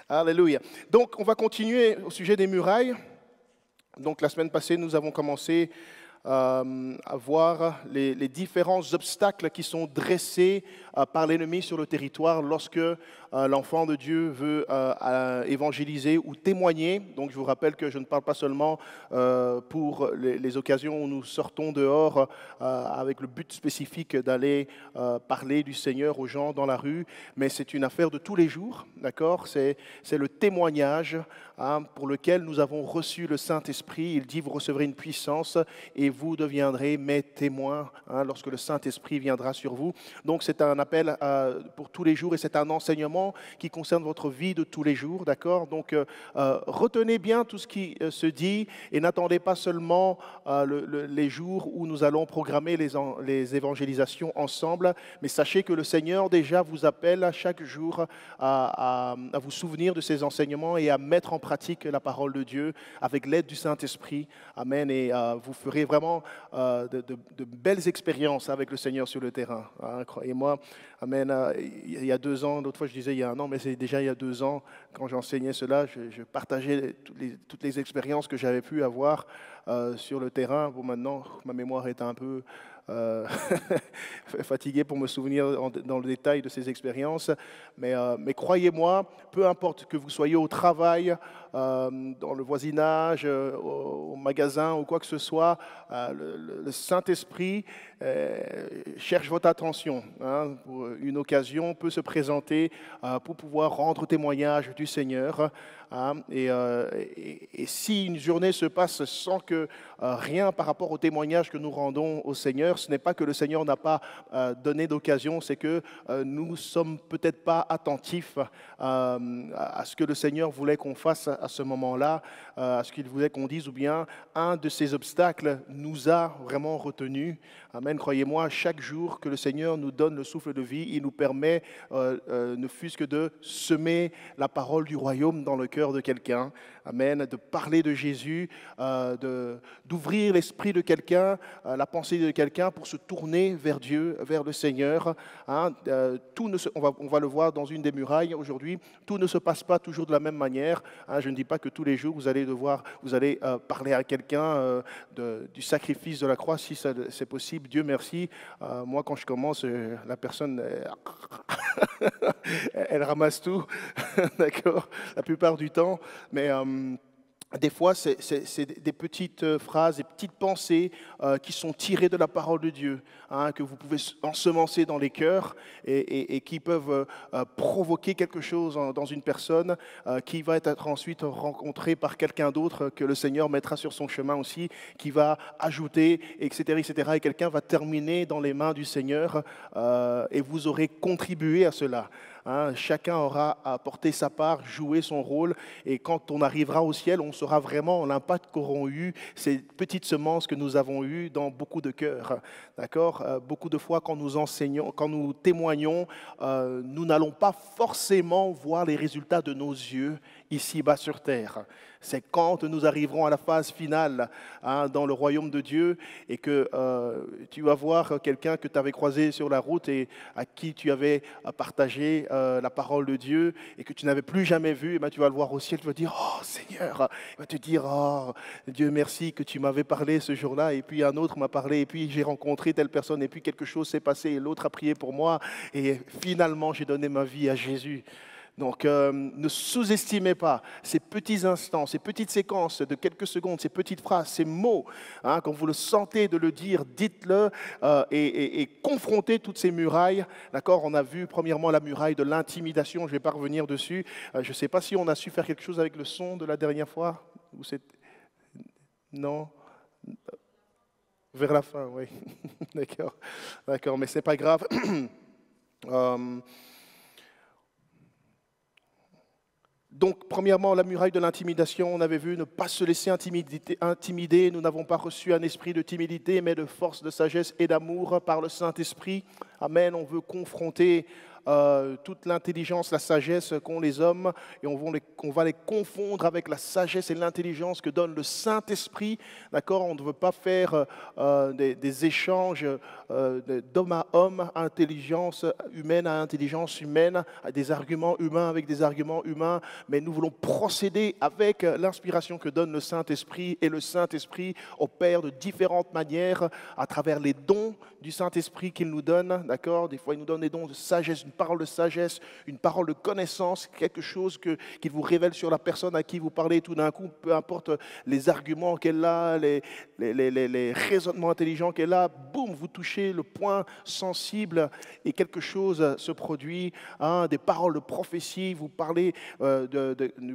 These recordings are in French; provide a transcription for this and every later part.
Alléluia. Donc, on va continuer au sujet des murailles. Donc, la semaine passée, nous avons commencé à voir les différents obstacles qui sont dressés par l'ennemi sur le territoire lorsque l'enfant de Dieu veut évangéliser ou témoigner. Donc je vous rappelle que je ne parle pas seulement pour les occasions où nous sortons dehors avec le but spécifique d'aller parler du Seigneur aux gens dans la rue, mais c'est une affaire de tous les jours, d'accord? C'est le témoignage pour lequel nous avons reçu le Saint-Esprit. Il dit, vous recevrez une puissance et vous deviendrez mes témoins lorsque le Saint-Esprit viendra sur vous. Donc c'est un appel pour tous les jours et c'est un enseignement qui concerne votre vie de tous les jours, d'accord? Donc retenez bien tout ce qui se dit et n'attendez pas seulement les jours où nous allons programmer les évangélisations ensemble, mais sachez que le Seigneur déjà vous appelle à chaque jour à vous souvenir de ces enseignements et à mettre en pratique la parole de Dieu avec l'aide du Saint-Esprit. Amen. Et vous ferez vraiment de belles expériences avec le Seigneur sur le terrain. Croyez-moi. Amen. Il y a 2 ans, l'autre fois je disais il y a 1 an, mais c'est déjà il y a 2 ans, quand j'enseignais cela, je partageais toutes les expériences que j'avais pu avoir sur le terrain. Bon, maintenant, ma mémoire est un peu fatigué pour me souvenir dans le détail de ces expériences, mais croyez-moi, peu importe que vous soyez au travail, dans le voisinage, au magasin ou quoi que ce soit, le Saint-Esprit cherche votre attention. Pour une occasion peut se présenter pour pouvoir rendre témoignage du Seigneur. Et si une journée se passe sans que rien par rapport au témoignage que nous rendons au Seigneur, ce n'est pas que le Seigneur n'a pas donné d'occasion, c'est que nous ne sommes peut-être pas attentifs à ce que le Seigneur voulait qu'on fasse à ce moment-là, à ce qu'il voulait qu'on dise, ou bien un de ces obstacles nous a vraiment retenus. Amen. Croyez-moi, chaque jour que le Seigneur nous donne le souffle de vie, il nous permet, ne fût-ce que de semer la parole du royaume dans le cœur de quelqu'un. Amen. De parler de Jésus, d'ouvrir l'esprit de quelqu'un, la pensée de quelqu'un pour se tourner vers Dieu, vers le Seigneur. On va le voir dans une des murailles aujourd'hui. Tout ne se passe pas toujours de la même manière. Je ne dis pas que tous les jours vous allez parler à quelqu'un du sacrifice de la croix, si c'est possible. Dieu merci. Moi, quand je commence, la personne, elle ramasse tout, d'accord, la plupart du temps. Mais des fois, c'est des petites phrases, des petites pensées qui sont tirées de la parole de Dieu, que vous pouvez ensemencer dans les cœurs et qui peuvent provoquer quelque chose dans une personne qui va être ensuite rencontrée par quelqu'un d'autre que le Seigneur mettra sur son chemin aussi, qui va ajouter, etc., etc. Et quelqu'un va terminer dans les mains du Seigneur et vous aurez contribué à cela. Chacun aura apporté sa part, joué son rôle, et quand on arrivera au ciel, on saura vraiment l'impact qu'auront eu ces petites semences que nous avons eues dans beaucoup de cœurs. D'accord ? Beaucoup de fois, quand nous enseignons, quand nous témoignons, nous n'allons pas forcément voir les résultats de nos yeux ici-bas sur terre. C'est quand nous arriverons à la phase finale dans le royaume de Dieu et que tu vas voir quelqu'un que tu avais croisé sur la route et à qui tu avais partagé la parole de Dieu et que tu n'avais plus jamais vu, et bien tu vas le voir au ciel, tu vas dire « Oh Seigneur !» Il va te dire « Oh Dieu merci que tu m'avais parlé ce jour-là et puis un autre m'a parlé et puis j'ai rencontré telle personne et puis quelque chose s'est passé et l'autre a prié pour moi et finalement j'ai donné ma vie à Jésus. » Donc, ne sous-estimez pas ces petits instants, ces petites séquences de quelques secondes, ces petites phrases, ces mots. Quand vous le sentez de le dire, dites-le et confrontez toutes ces murailles. D'accord ? On a vu premièrement la muraille de l'intimidation. Je ne vais pas revenir dessus. Je ne sais pas si on a su faire quelque chose avec le son de la dernière fois. Non ? Vers la fin, oui. D'accord, mais ce n'est pas grave. Donc, premièrement, la muraille de l'intimidation, on avait vu ne pas se laisser intimider. Nous n'avons pas reçu un esprit de timidité, mais de force, de sagesse et d'amour par le Saint-Esprit. Amen. On veut confronter toute l'intelligence, la sagesse qu'ont les hommes, et on va les confondre avec la sagesse et l'intelligence que donne le Saint-Esprit. D'accord? On ne veut pas faire des échanges d'homme à homme, intelligence humaine à intelligence humaine, des arguments humains avec des arguments humains, mais nous voulons procéder avec l'inspiration que donne le Saint-Esprit, et le Saint-Esprit opère de différentes manières à travers les dons du Saint-Esprit qu'il nous donne. D'accord? Des fois, il nous donne des dons de sagesse, une parole de sagesse, une parole de connaissance, quelque chose qu'il vous révèle sur la personne à qui vous parlez tout d'un coup, peu importe les arguments qu'elle a, les raisonnements intelligents qu'elle a, boum, vous touchez le point sensible et quelque chose se produit, hein, des paroles de prophétie, vous parlez,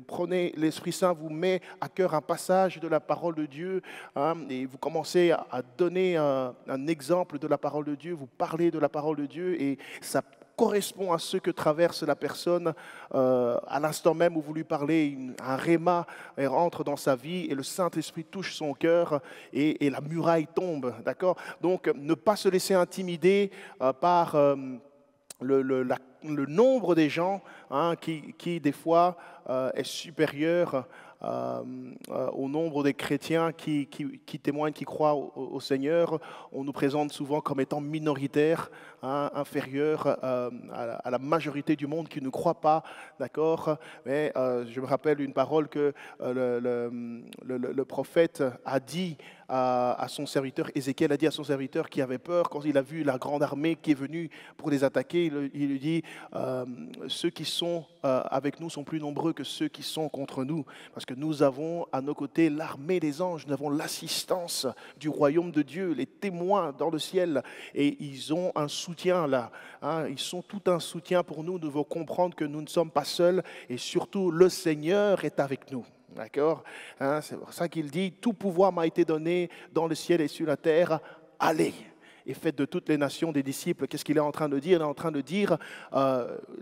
prenez, l'Esprit Saint vous met à cœur un passage de la parole de Dieu, hein, et vous commencez à donner un exemple de la parole de Dieu, vous parlez de la parole de Dieu, et ça correspond à ce que traverse la personne à l'instant même où vous lui parlez. Un réma rentre dans sa vie et le Saint-Esprit touche son cœur et la muraille tombe. D'accord? Donc, ne pas se laisser intimider par le nombre des gens, hein, qui des fois est supérieur au nombre des chrétiens qui témoignent, qui croient au Seigneur. On nous présente souvent comme étant minoritaires, hein, inférieurs à la majorité du monde qui ne croit pas, d'accord? Mais je me rappelle une parole que le prophète a dit à son serviteur, Ézéchiel a dit à son serviteur qui avait peur quand il a vu la grande armée qui est venue pour les attaquer, il lui dit ceux qui sont avec nous sont plus nombreux que ceux qui sont contre nous, parce que nous avons à nos côtés l'armée des anges, nous avons l'assistance du royaume de Dieu, les témoins dans le ciel, et ils ont un soutien là, hein, ils sont tout un soutien pour nous. Nous devons comprendre que nous ne sommes pas seuls, et surtout le Seigneur est avec nous. D'accord, hein, c'est pour ça qu'il dit, tout pouvoir m'a été donné dans le ciel et sur la terre, allez et faites de toutes les nations des disciples. Qu'est-ce qu'il est en train de dire? Il est en train de dire,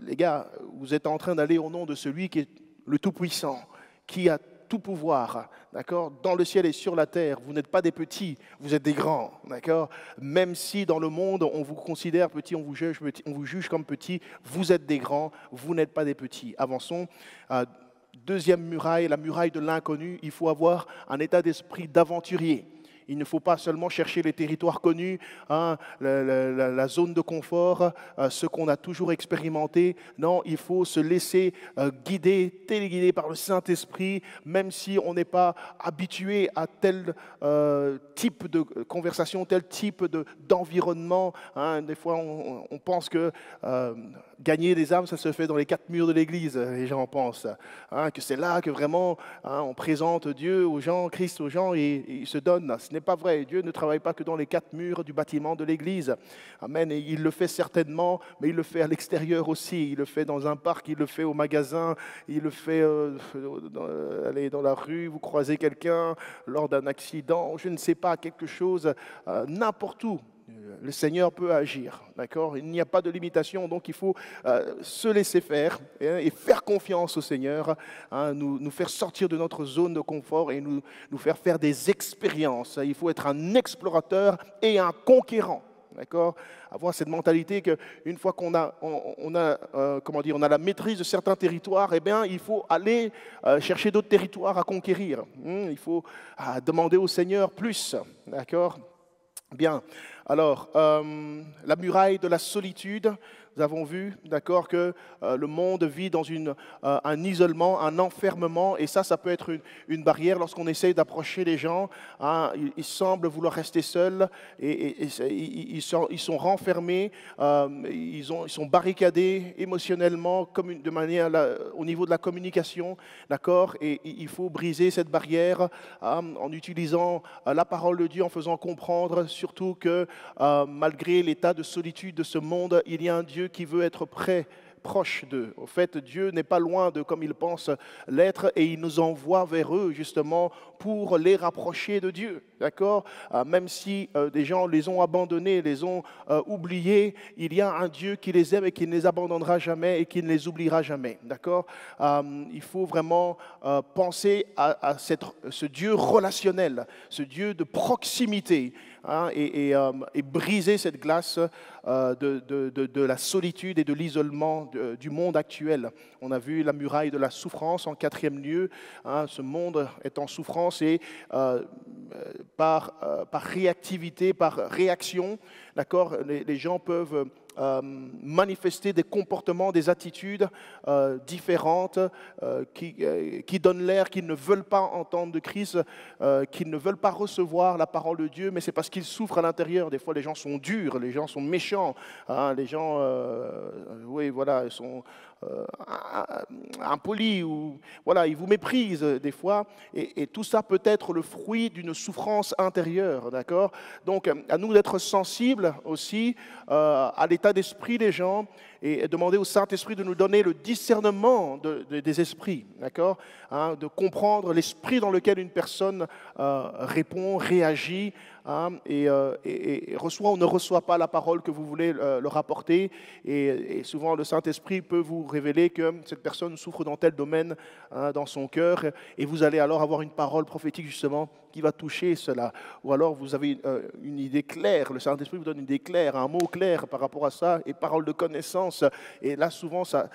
les gars, vous êtes en train d'aller au nom de celui qui est le Tout-Puissant, qui a tout pouvoir, d'accord, dans le ciel et sur la terre. Vous n'êtes pas des petits, vous êtes des grands, d'accord. Même si dans le monde on vous considère petit, on vous juge comme petit, vous êtes des grands, vous n'êtes pas des petits. Avançons. Deuxième muraille, la muraille de l'inconnu. Il faut avoir un état d'esprit d'aventurier. Il ne faut pas seulement chercher les territoires connus, hein, la zone de confort, ce qu'on a toujours expérimenté. Non, il faut se laisser guider, téléguider par le Saint-Esprit, même si on n'est pas habitué à tel type de conversation, tel type d'environnement. Hein. Des fois, on pense que gagner des âmes, ça se fait dans les quatre murs de l'église, les gens pensent. Hein, que c'est là que vraiment on présente Dieu aux gens, Christ aux gens, et ils se donnent. Ce n'est pas vrai. Dieu ne travaille pas que dans les quatre murs du bâtiment de l'église. Amen. Et il le fait certainement, mais il le fait à l'extérieur aussi. Il le fait dans un parc, il le fait au magasin, il le fait dans la rue, vous croisez quelqu'un lors d'un accident, je ne sais pas, quelque chose, n'importe où. Le Seigneur peut agir, d'accord? Il n'y a pas de limitation, donc il faut se laisser faire, hein, et faire confiance au Seigneur, hein, nous faire sortir de notre zone de confort et nous faire des expériences. Il faut être un explorateur et un conquérant, d'accord? Avoir cette mentalité qu'une fois qu'on a, on a la maîtrise de certains territoires, eh bien, il faut aller chercher d'autres territoires à conquérir. Il faut demander au Seigneur plus, d'accord? Bien, alors, la muraille de la solitude, nous avons vu, d'accord, que le monde vit dans un isolement, un enfermement, et ça peut être une barrière lorsqu'on essaye d'approcher les gens. Hein, ils semblent vouloir rester seuls, et ils sont renfermés, ils sont barricadés émotionnellement, de manière au niveau de la communication, d'accord, et il faut briser cette barrière en utilisant la parole de Dieu, en faisant comprendre surtout que malgré l'état de solitude de ce monde, il y a un Dieu qui veut être proche d'eux. Au fait, Dieu n'est pas loin d'eux comme ils pensent l'être, et il nous envoie vers eux justement pour les rapprocher de Dieu. d'accord? Même si des gens les ont abandonnés, les ont oubliés, il y a un Dieu qui les aime et qui ne les abandonnera jamais et qui ne les oubliera jamais, d'accord? Il faut vraiment penser à ce Dieu relationnel, ce Dieu de proximité, hein, et briser cette glace de la solitude et de l'isolement du monde actuel. On a vu la muraille de la souffrance en 4e lieu. Hein, ce monde est en souffrance et par réactivité, par réaction, d'accord, les gens peuvent manifester des comportements, des attitudes différentes qui donnent l'air qu'ils ne veulent pas entendre de Christ, qu'ils ne veulent pas recevoir la parole de Dieu, mais c'est parce qu'ils souffrent à l'intérieur. Des fois, les gens sont durs, les gens sont méchants, hein, les gens, oui, voilà, sont impolis, ou voilà, ils vous méprisent des fois, et tout ça peut être le fruit d'une souffrance intérieure, d'accord? Donc, à nous d'être sensibles aussi à l'état d'esprit des gens et demander au Saint-Esprit de nous donner le discernement des esprits, d'accord? Hein, de comprendre l'esprit dans lequel une personne répond, réagit, hein, et reçoit ou ne reçoit pas la parole que vous voulez leur apporter. Et souvent, le Saint-Esprit peut vous révéler que cette personne souffre dans tel domaine, hein, dans son cœur, et vous allez alors avoir une parole prophétique justement qui va toucher cela. Ou alors vous avez une idée claire, le Saint-Esprit vous donne une idée claire, un mot clair par rapport à ça, et parole de connaissance. Et là, souvent, ça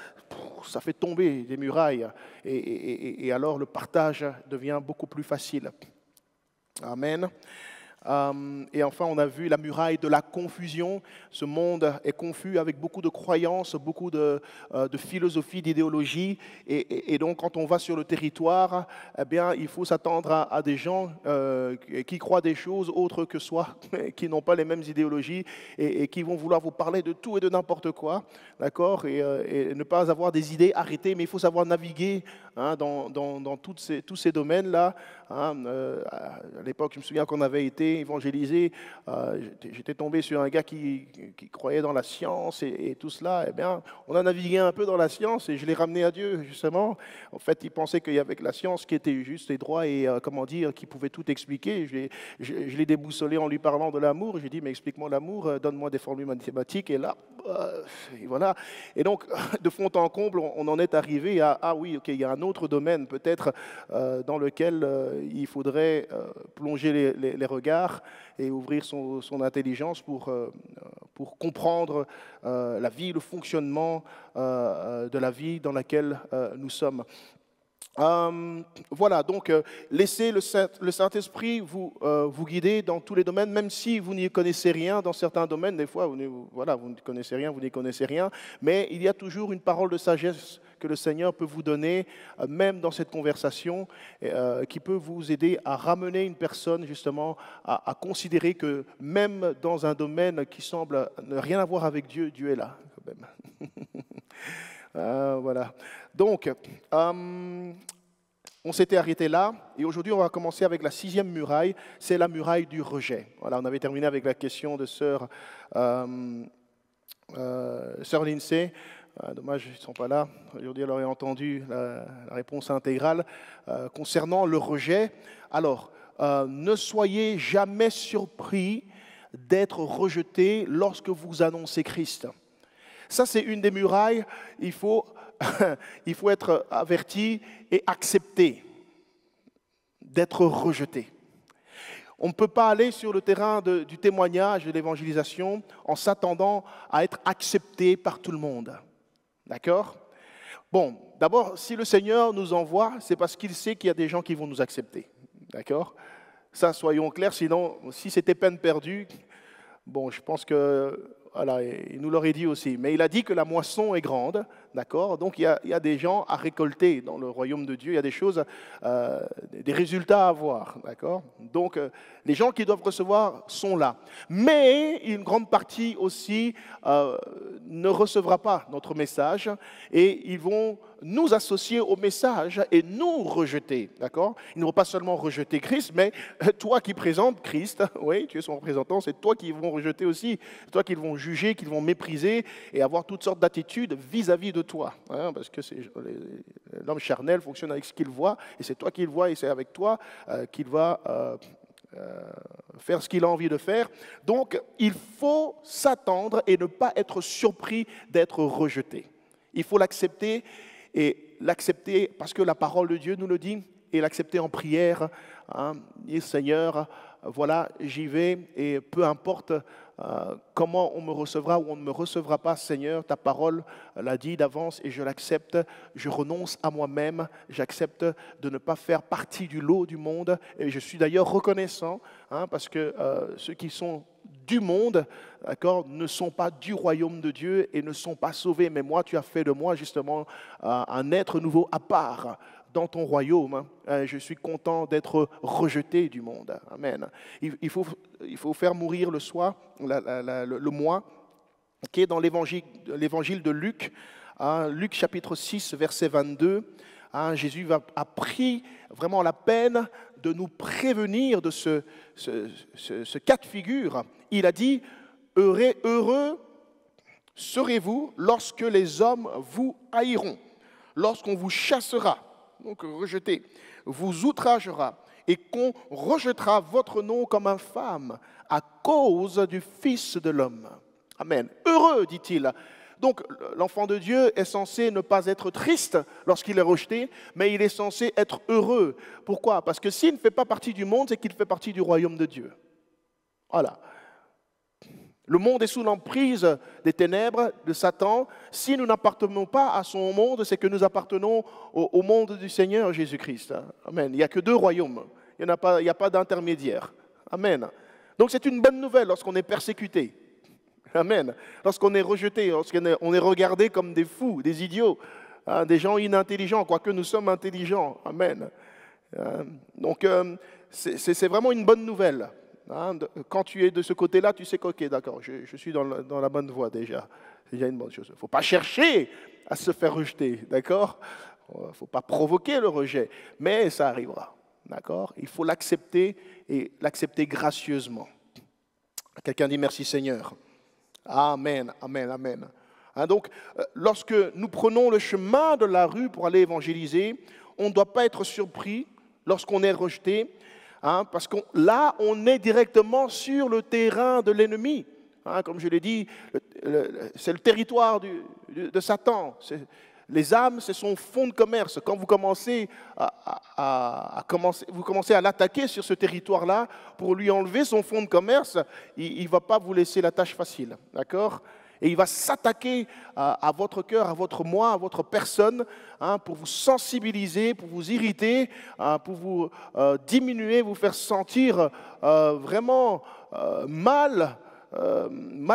fait tomber des murailles. Et alors, le partage devient beaucoup plus facile. Amen. Et enfin, on a vu la muraille de la confusion. Ce monde est confus avec beaucoup de croyances, beaucoup de philosophies, d'idéologies. Et donc, quand on va sur le territoire, eh bien, il faut s'attendre à des gens qui croient des choses autres que soi, qui n'ont pas les mêmes idéologies et qui vont vouloir vous parler de tout et de n'importe quoi, d'accord, et ne pas avoir des idées arrêtées, mais il faut savoir naviguer, hein, dans tous ces domaines-là. Hein. À l'époque, je me souviens qu'on avait été évangélisé, j'étais tombé sur un gars qui croyait dans la science et tout cela. Eh bien, on a navigué un peu dans la science et je l'ai ramené à Dieu, justement. En fait, il pensait qu'il y avait que la science qui était juste et droit et, comment dire, qui pouvait tout expliquer. Je l'ai déboussolé en lui parlant de l'amour. J'ai dit, mais explique-moi l'amour, donne-moi des formules mathématiques. Et là, et voilà. Et donc, de fond en comble, on en est arrivé à, ah oui, ok, il y a un autre domaine peut-être dans lequel il faudrait plonger les regards et ouvrir son intelligence pour comprendre la vie, le fonctionnement de la vie dans laquelle nous sommes. Voilà, donc laissez le Saint-Esprit vous guider dans tous les domaines, même si vous n'y connaissez rien dans certains domaines. Des fois, vous ne connaissez rien, vous n'y connaissez rien, mais il y a toujours une parole de sagesse que le Seigneur peut vous donner, même dans cette conversation, qui peut vous aider à ramener une personne justement à considérer que même dans un domaine qui semble ne rien avoir avec Dieu, Dieu est là quand même. Voilà. Donc, on s'était arrêté là, et aujourd'hui on va commencer avec la 6e muraille, c'est la muraille du rejet. Voilà, on avait terminé avec la question de sœur Lindsay. Dommage, ils ne sont pas là. Aujourd'hui, elle aurait entendu la réponse intégrale concernant le rejet. Alors, ne soyez jamais surpris d'être rejeté lorsque vous annoncez Christ. Ça, c'est une des murailles. Il faut être averti et accepté d'être rejeté. On ne peut pas aller sur le terrain du témoignage, de l'évangélisation, en s'attendant à être accepté par tout le monde. D'accord? Bon, d'abord, si le Seigneur nous envoie, c'est parce qu'il sait qu'il y a des gens qui vont nous accepter. D'accord? Ça, soyons clairs, sinon, si c'était peine perdue, bon, je pense que, voilà, il nous l'aurait dit aussi. Mais il a dit que la moisson est grande, d'accord? Donc, il y a des gens à récolter dans le royaume de Dieu. Il y a des choses, des résultats à avoir, d'accord? Donc, les gens qui doivent recevoir sont là. Mais une grande partie aussi ne recevra pas notre message et ils vont nous associer au message et nous rejeter, d'accord? Ils ne vont pas seulement rejeter Christ, mais toi qui présentes Christ, oui, tu es son représentant, c'est toi qui vont rejeter aussi, c'est toi qu'ils vont juger, qu'ils vont mépriser et avoir toutes sortes d'attitudes vis-à-vis de toi, hein, parce que l'homme charnel fonctionne avec ce qu'il voit et c'est toi qui le vois et c'est avec toi qu'il va faire ce qu'il a envie de faire. Donc, il faut s'attendre et ne pas être surpris d'être rejeté. Il faut l'accepter, et l'accepter parce que la parole de Dieu nous le dit, et l'accepter en prière. Dire, Seigneur, voilà, j'y vais, et peu importe comment on me recevra ou on ne me recevra pas, Seigneur, ta parole l'a dit d'avance et je l'accepte. Je renonce à moi-même, j'accepte de ne pas faire partie du lot du monde. Et je suis d'ailleurs reconnaissant, parce que ceux qui sont du monde, d'accord, ne sont pas du royaume de Dieu et ne sont pas sauvés. Mais moi, tu as fait de moi justement un être nouveau à part dans ton royaume. Je suis content d'être rejeté du monde. Amen. Il faut faire mourir le soi, le moi, qui est dans l'évangile de Luc, Luc chapitre 6, verset 22. Jésus a pris vraiment la peine de nous prévenir de ce cas de figure. Il a dit, heureux serez-vous lorsque les hommes vous haïront, lorsqu'on vous chassera, donc rejeté, vous outragera, et qu'on rejettera votre nom comme infâme à cause du Fils de l'homme. Amen. Heureux, dit-il. Donc, l'enfant de Dieu est censé ne pas être triste lorsqu'il est rejeté, mais il est censé être heureux. Pourquoi? Parce que s'il ne fait pas partie du monde, c'est qu'il fait partie du royaume de Dieu. Voilà. Le monde est sous l'emprise des ténèbres, de Satan. Si nous n'appartenons pas à son monde, c'est que nous appartenons au monde du Seigneur Jésus-Christ. Amen. Il n'y a que deux royaumes. Il n'y a pas d'intermédiaire. Amen. Donc c'est une bonne nouvelle lorsqu'on est persécuté. Amen. Lorsqu'on est rejeté, lorsqu'on est regardé comme des fous, des idiots, des gens inintelligents, quoique nous sommes intelligents. Amen. Donc c'est vraiment une bonne nouvelle. Quand tu es de ce côté-là, tu sais qu'ok, d'accord, je suis dans la bonne voie déjà. C'est déjà une bonne chose. Il ne faut pas chercher à se faire rejeter, d'accord? Il ne faut pas provoquer le rejet, mais ça arrivera, d'accord? Il faut l'accepter et l'accepter gracieusement. Quelqu'un dit merci Seigneur. Amen, amen, amen. Donc, lorsque nous prenons le chemin de la rue pour aller évangéliser, on ne doit pas être surpris lorsqu'on est rejeté, parce que là, on est directement sur le terrain de l'ennemi. Comme je l'ai dit, c'est le territoire de Satan. Les âmes, c'est son fonds de commerce. Quand vous commencez vous commencez à l'attaquer sur ce territoire-là, pour lui enlever son fonds de commerce, il ne va pas vous laisser la tâche facile. D'accord ? Et il va s'attaquer à votre cœur, à votre moi, à votre personne, pour vous sensibiliser, pour vous irriter, pour vous diminuer, vous faire sentir vraiment mal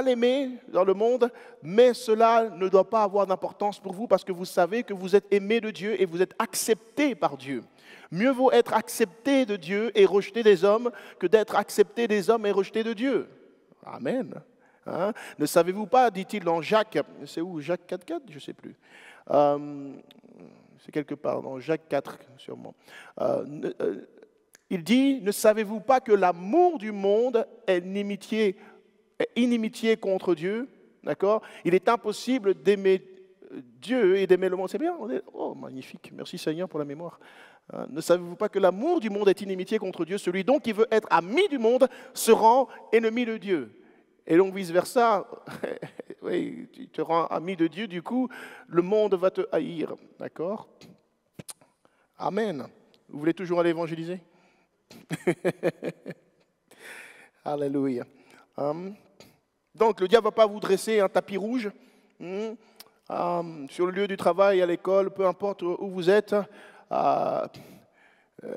aimé dans le monde, mais cela ne doit pas avoir d'importance pour vous parce que vous savez que vous êtes aimé de Dieu et vous êtes accepté par Dieu. Mieux vaut être accepté de Dieu et rejeté des hommes que d'être accepté des hommes et rejeté de Dieu. Amen. Ne savez-vous pas, dit-il dans Jacques, c'est où, Jacques 4,4, je ne sais plus. C'est quelque part dans Jacques 4, sûrement. Il dit, ne savez-vous pas que l'amour du monde est inimitié contre Dieu, d'accord? Il est impossible d'aimer Dieu et d'aimer le monde. C'est bien, oh magnifique, merci Seigneur pour la mémoire. Ne savez-vous pas que l'amour du monde est inimitié contre Dieu? Celui donc qui veut être ami du monde se rend ennemi de Dieu. Et donc vice-versa, oui, tu te rends ami de Dieu, du coup, le monde va te haïr, d'accord? Amen. Vous voulez toujours aller évangéliser? Alléluia. Donc, le diable ne va pas vous dresser un tapis rouge sur le lieu du travail, à l'école, peu importe où vous êtes.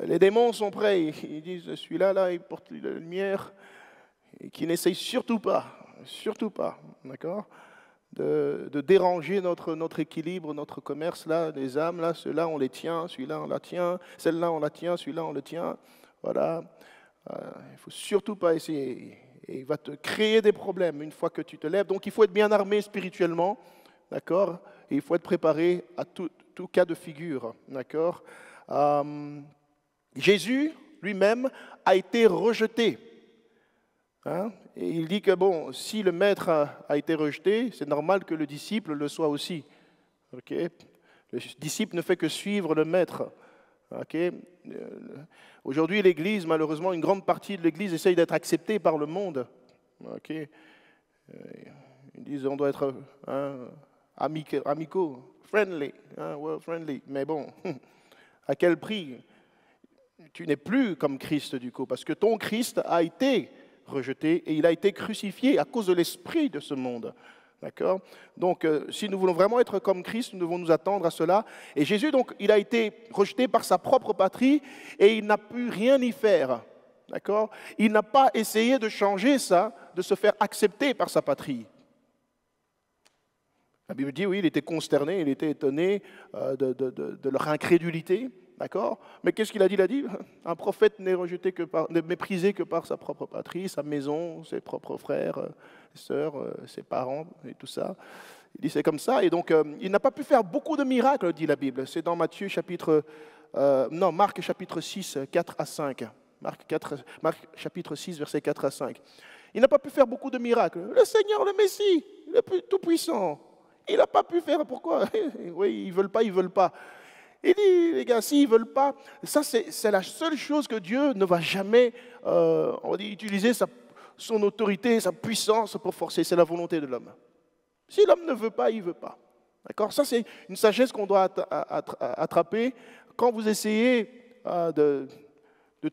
Les démons sont prêts. Ils disent, celui-là, là, il porte la lumière. Et qui n'essaye surtout pas, d'accord, de déranger notre équilibre, notre commerce, là, les âmes, là, ceux-là, on les tient, celui-là, on la tient, celle-là, on la tient, celui-là, on le tient. Voilà. Il ne faut surtout pas essayer. Et il va te créer des problèmes une fois que tu te lèves. Donc, il faut être bien armé spirituellement, d'accord, et il faut être préparé à tout cas de figure, d'accord. Jésus, lui-même, a été rejeté. Et il dit que bon, si le maître a été rejeté, c'est normal que le disciple le soit aussi. Okay? Le disciple ne fait que suivre le maître. Ok. Aujourd'hui, l'Église, malheureusement, une grande partie de l'Église essaye d'être acceptée par le monde. Ok. Ils disent on doit être amicaux, friendly, well, friendly. Mais bon, à quel prix? Tu n'es plus comme Christ du coup, parce que ton Christ a été rejeté et il a été crucifié à cause de l'esprit de ce monde. D'accord? Donc, si nous voulons vraiment être comme Christ, nous devons nous attendre à cela. Et Jésus, donc, il a été rejeté par sa propre patrie et il n'a pu rien y faire. D'accord? Il n'a pas essayé de changer ça, de se faire accepter par sa patrie. La Bible dit, oui, il était consterné, il était étonné de leur incrédulité. D'accord? Mais qu'est-ce qu'il a dit? Il a dit, un prophète n'est méprisé que par sa propre patrie, sa maison, ses propres frères, sœurs, ses parents et tout ça. Il dit, c'est comme ça. Et donc, il n'a pas pu faire beaucoup de miracles, dit la Bible. C'est dans Marc chapitre 6, 4 à 5. Marc chapitre 6, versets 4 à 5. Il n'a pas pu faire beaucoup de miracles. Le Seigneur, le Messie, le Tout-Puissant, il n'a pas pu faire. Pourquoi? Oui, ils ne veulent pas. Il dit, les gars, s'ils ne veulent pas, ça c'est la seule chose que Dieu ne va jamais utiliser son autorité, sa puissance pour forcer. C'est la volonté de l'homme. Si l'homme ne veut pas, il ne veut pas. D'accord? Ça, c'est une sagesse qu'on doit attraper. Quand vous essayez de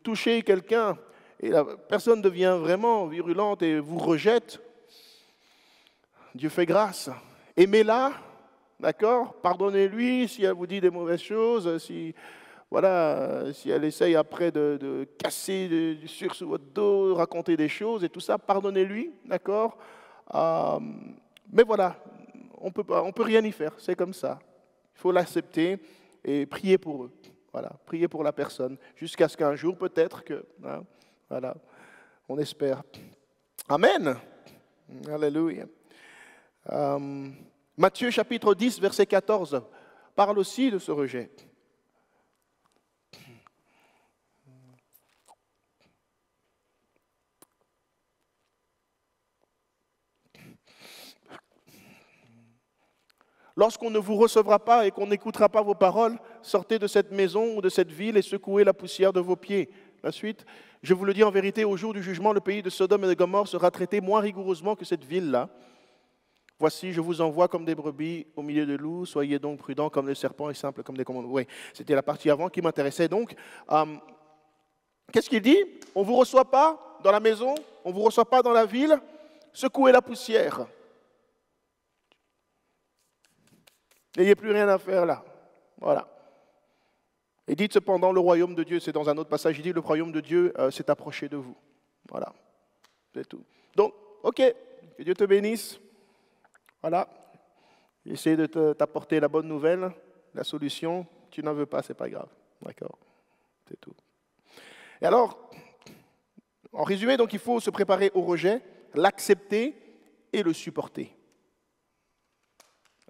toucher quelqu'un et la personne devient vraiment virulente et vous rejette, Dieu fait grâce. Aimez-la. D'accord? Pardonnez-lui si elle vous dit des mauvaises choses, si elle essaye après de casser du sucre sous votre dos, raconter des choses et tout ça, pardonnez-lui, d'accord? Mais voilà, on peut rien y faire, c'est comme ça. Il faut l'accepter et prier pour eux. Voilà, prier pour la personne, jusqu'à ce qu'un jour, peut-être que, voilà, on espère. Amen. Alléluia. Matthieu chapitre 10, verset 14, parle aussi de ce rejet. Lorsqu'on ne vous recevra pas et qu'on n'écoutera pas vos paroles, sortez de cette maison ou de cette ville et secouez la poussière de vos pieds. La suite, je vous le dis en vérité, au jour du jugement, le pays de Sodome et de Gomorrhe sera traité moins rigoureusement que cette ville-là. Voici, je vous envoie comme des brebis au milieu de loups, soyez donc prudents comme les serpents et simples comme des commandements. Oui, c'était la partie avant qui m'intéressait. Donc, qu'est-ce qu'il dit? On ne vous reçoit pas dans la maison, on ne vous reçoit pas dans la ville, secouez la poussière. N'ayez plus rien à faire là. Voilà. Et dites cependant, le royaume de Dieu, c'est dans un autre passage, il dit, le royaume de Dieu s'est approché de vous. Voilà, c'est tout. Donc, ok, que Dieu te bénisse. Voilà, j'essaie de t'apporter la bonne nouvelle, la solution. Tu n'en veux pas, c'est pas grave. D'accord, c'est tout. Et alors, en résumé, donc il faut se préparer au rejet, l'accepter et le supporter.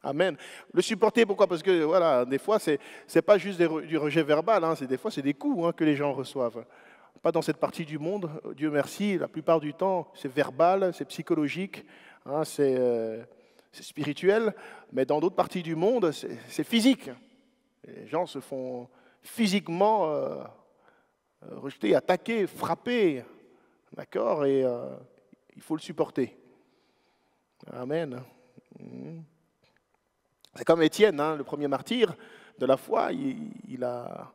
Amen. Le supporter, pourquoi? Parce que voilà, des fois, c'est pas juste du rejet verbal, des fois, c'est des coups que les gens reçoivent. Pas dans cette partie du monde, Dieu merci, la plupart du temps, c'est verbal, c'est psychologique, c'est spirituel, mais dans d'autres parties du monde, c'est physique. Les gens se font physiquement rejeter, attaquer, frapper, d'accord? Et il faut le supporter. Amen. C'est comme Étienne, le premier martyr de la foi, il a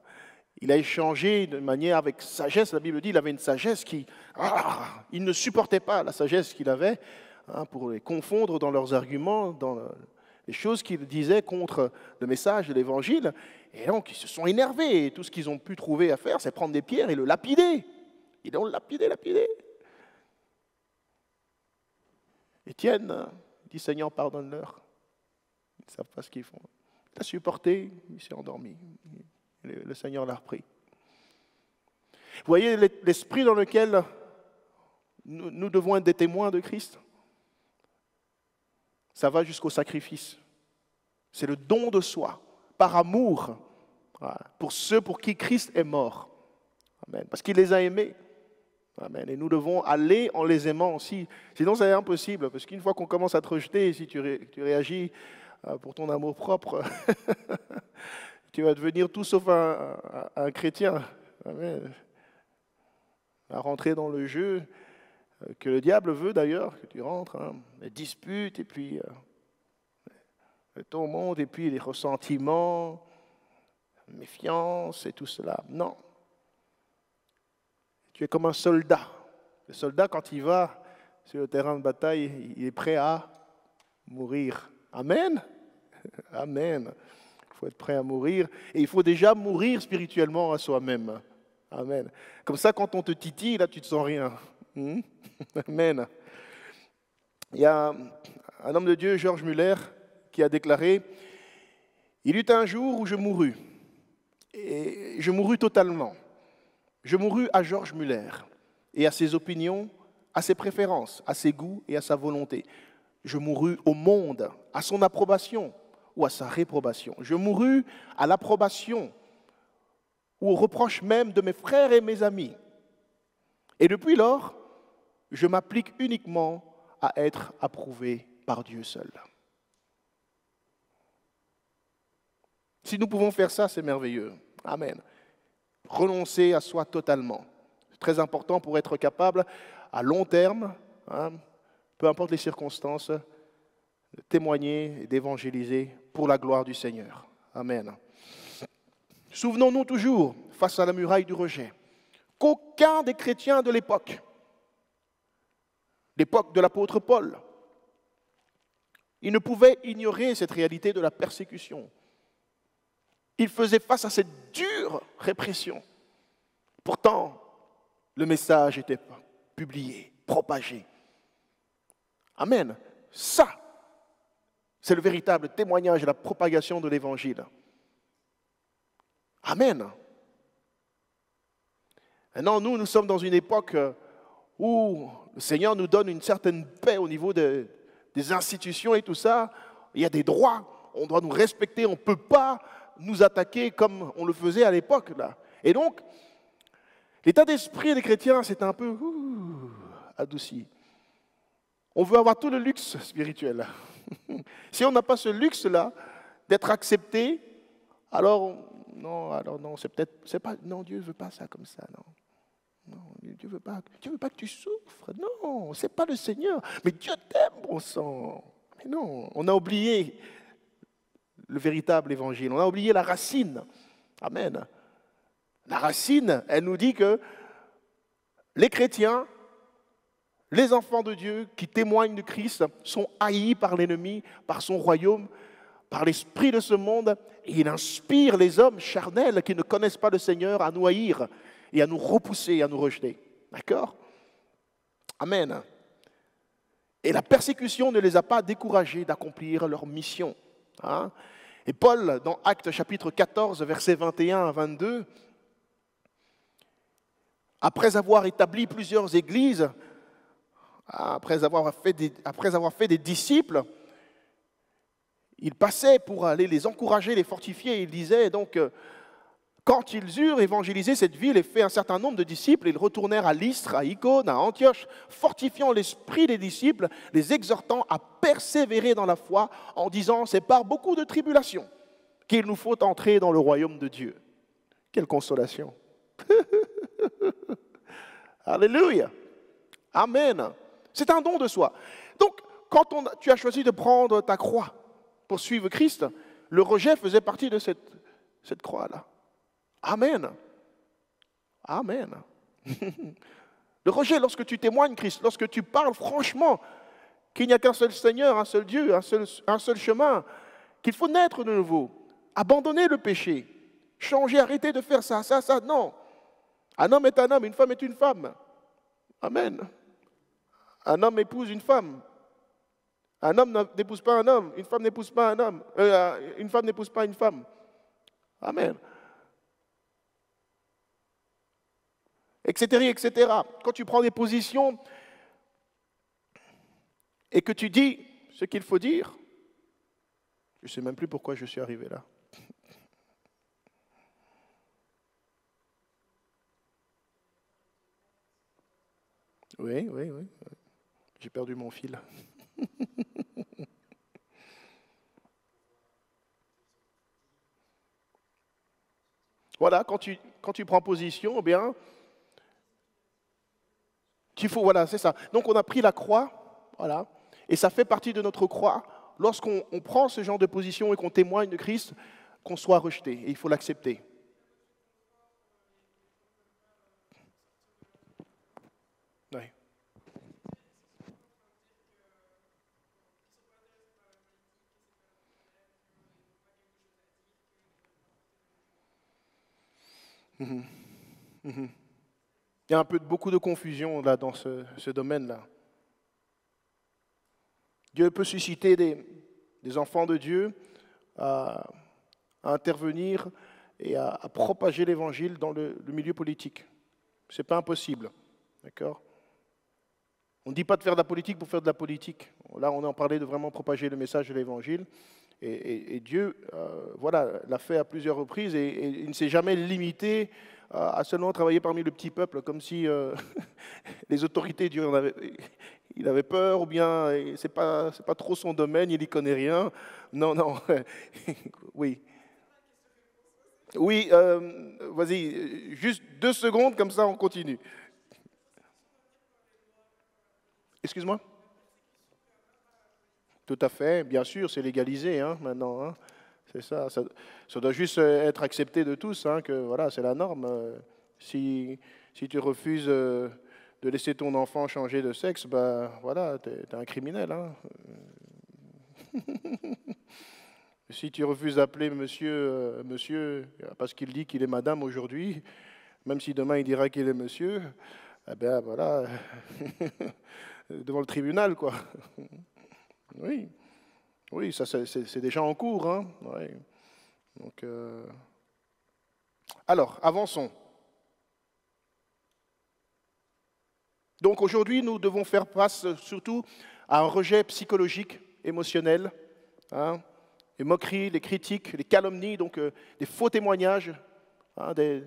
échangé de manière avec sagesse. La Bible dit qu'il avait une sagesse il ne supportait pas la sagesse qu'il avait pour les confondre dans leurs arguments, dans les choses qu'ils disaient contre le message de l'Évangile. Et donc, ils se sont énervés. Et tout ce qu'ils ont pu trouver à faire, c'est prendre des pierres et le lapider. Ils l'ont lapidé. Étienne dit, Seigneur, pardonne-leur. Ils ne savent pas ce qu'ils font. Il a supporté, il s'est endormi. Le Seigneur l'a repris. Vous voyez l'esprit dans lequel nous devons être des témoins de Christ? Ça va jusqu'au sacrifice. C'est le don de soi, par amour, pour ceux pour qui Christ est mort. Amen. Parce qu'il les a aimés. Amen. Et nous devons aller en les aimant aussi. Sinon, c'est impossible. Parce qu'une fois qu'on commence à te rejeter, si tu réagis pour ton amour propre, Tu vas devenir tout sauf un chrétien. Amen. À rentrer dans le jeu que le diable veut d'ailleurs, que tu rentres, hein, les disputes, et puis ton monde, et puis les ressentiments, méfiance et tout cela. Non. Tu es comme un soldat. Le soldat, quand il va sur le terrain de bataille, il est prêt à mourir. Amen. Amen. Il faut être prêt à mourir. Et il faut déjà mourir spirituellement à soi-même. Amen. Comme ça, quand on te titille, là, tu ne te sens rien. Amen. Il y a un homme de Dieu, George Muller, qui a déclaré « Il y eut un jour où je mourus. Et je mourus totalement. Je mourus à George Muller et à ses opinions, à ses préférences, à ses goûts et à sa volonté. Je mourus au monde, à son approbation ou à sa réprobation. Je mourus à l'approbation ou au reproche même de mes frères et mes amis. Et depuis lors, je m'applique uniquement à être approuvé par Dieu seul. » Si nous pouvons faire ça, c'est merveilleux. Amen. Renoncer à soi totalement. C'est très important pour être capable, à long terme, hein, peu importe les circonstances, de témoigner et d'évangéliser pour la gloire du Seigneur. Amen. Souvenons-nous toujours, face à la muraille du rejet, qu'aucun des chrétiens de l'époque de l'apôtre Paul, il ne pouvait ignorer cette réalité de la persécution. Il faisait face à cette dure répression. Pourtant, le message était publié, propagé. Amen. Ça, c'est le véritable témoignage de la propagation de l'Évangile. Amen. Maintenant, nous sommes dans une époque où le Seigneur nous donne une certaine paix au niveau des institutions et tout ça. Il y a des droits, on doit nous respecter, on ne peut pas nous attaquer comme on le faisait à l'époque, là. Et donc, l'état d'esprit des chrétiens, c'est un peu adouci. On veut avoir tout le luxe spirituel. Si on n'a pas ce luxe-là, d'être accepté, alors non, c'est pas, non, Dieu ne veut pas ça comme ça, non. Non, Dieu veut pas que tu souffres. Non, c'est pas le Seigneur. Mais Dieu t'aime, bon sang. Mais non, on a oublié le véritable évangile. On a oublié la racine. Amen. La racine, elle nous dit que les chrétiens, les enfants de Dieu qui témoignent de Christ sont haïs par l'ennemi, par son royaume, par l'esprit de ce monde. Et il inspire les hommes charnels qui ne connaissent pas le Seigneur à nous haïr et à nous repousser, à nous rejeter. D'accord? Amen. Et la persécution ne les a pas découragés d'accomplir leur mission. Hein? Et Paul, dans Actes chapitre 14, versets 21 à 22, après avoir établi plusieurs églises, après avoir fait des disciples, il passait pour aller les encourager, les fortifier. Il disait donc, quand ils eurent évangélisé cette ville et fait un certain nombre de disciples, ils retournèrent à Lystre, à Icône, à Antioche, fortifiant l'esprit des disciples, les exhortant à persévérer dans la foi, en disant, c'est par beaucoup de tribulations qu'il nous faut entrer dans le royaume de Dieu. Quelle consolation! Alléluia! Amen! C'est un don de soi. Donc, quand tu as choisi de prendre ta croix pour suivre Christ, le rejet faisait partie de cette croix-là. Amen. Amen. Le rejet, lorsque tu témoignes Christ, lorsque tu parles franchement qu'il n'y a qu'un seul Seigneur, un seul Dieu, un seul chemin, qu'il faut naître de nouveau, abandonner le péché, changer, arrêter de faire ça, non. Un homme est un homme, une femme est une femme. Amen. Un homme épouse une femme. Un homme n'épouse pas un homme, une femme n'épouse pas un homme, une femme n'épouse pas une femme. Amen. Etc., etc. Quand tu prends des positions et que tu dis ce qu'il faut dire, je ne sais même plus pourquoi je suis arrivé là. Oui. J'ai perdu mon fil. Voilà, quand tu prends position, eh bien, voilà, c'est ça. Donc on a pris la croix, voilà, et ça fait partie de notre croix. Lorsqu'on prend ce genre de position et qu'on témoigne de Christ, qu'on soit rejeté, et il faut l'accepter. Oui. Mhm. Mhm. Il y a beaucoup de confusion là dans ce domaine-là. Dieu peut susciter des enfants de Dieu à intervenir et à propager l'évangile dans le milieu politique. Ce n'est pas impossible. D'accord ? On ne dit pas de faire de la politique pour faire de la politique. Là, on en parlait de vraiment propager le message de l'évangile. Et Dieu, voilà, l'a fait à plusieurs reprises et il ne s'est jamais limité à seulement travailler parmi le petit peuple, comme si les autorités, Dieu il avait peur, ou bien c'est pas trop son domaine, il n'y connaît rien. Non, non, oui. Oui, vas-y, juste 2 secondes, comme ça on continue. Excuse-moi? Tout à fait, bien sûr, c'est légalisé hein, maintenant. Hein. C'est ça, ça doit juste être accepté de tous, hein, que voilà, c'est la norme. Si tu refuses de laisser ton enfant changer de sexe, bah voilà, t'es un criminel. Hein. Si tu refuses d'appeler monsieur, monsieur, parce qu'il dit qu'il est madame aujourd'hui, même si demain il dira qu'il est monsieur, eh bien voilà, devant le tribunal, quoi. Oui, oui, ça c'est déjà en cours. Hein. Ouais. Donc, alors, avançons. Donc aujourd'hui, nous devons faire face surtout à un rejet psychologique, émotionnel, hein, les moqueries, les critiques, les calomnies, donc des faux témoignages, hein, des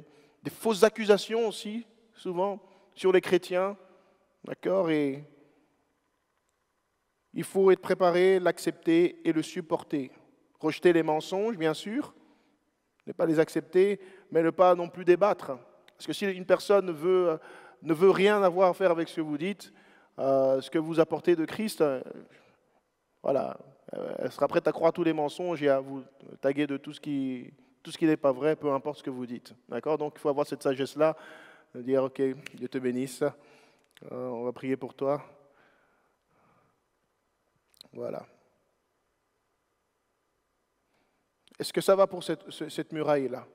fausses accusations aussi, souvent, sur les chrétiens. D'accord ? Et il faut être préparé, l'accepter et le supporter. Rejeter les mensonges, bien sûr, ne pas les accepter, mais ne pas non plus débattre. Parce que si une personne ne veut rien avoir à faire avec ce que vous dites, ce que vous apportez de Christ, voilà, elle sera prête à croire tous les mensonges et à vous taguer de tout ce qui n'est pas vrai, peu importe ce que vous dites. D'accord ? Donc il faut avoir cette sagesse-là, de dire, ok, Dieu te bénisse, on va prier pour toi. Voilà. Est-ce que ça va pour cette muraille-là ?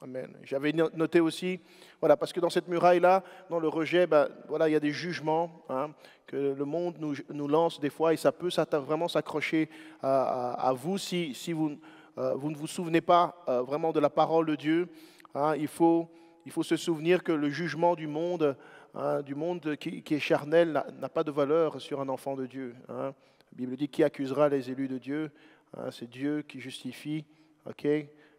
Amen. J'avais noté aussi, voilà, parce que dans cette muraille-là, dans le rejet, ben, voilà, il y a des jugements hein, que le monde nous lance des fois et ça peut vraiment s'accrocher à vous si vous ne vous souvenez pas vraiment de la parole de Dieu. Hein, il faut se souvenir que le jugement du monde qui est charnel, n'a pas de valeur sur un enfant de Dieu. Hein. La Bible dit qui accusera les élus de Dieu. Hein, c'est Dieu qui justifie. Ok.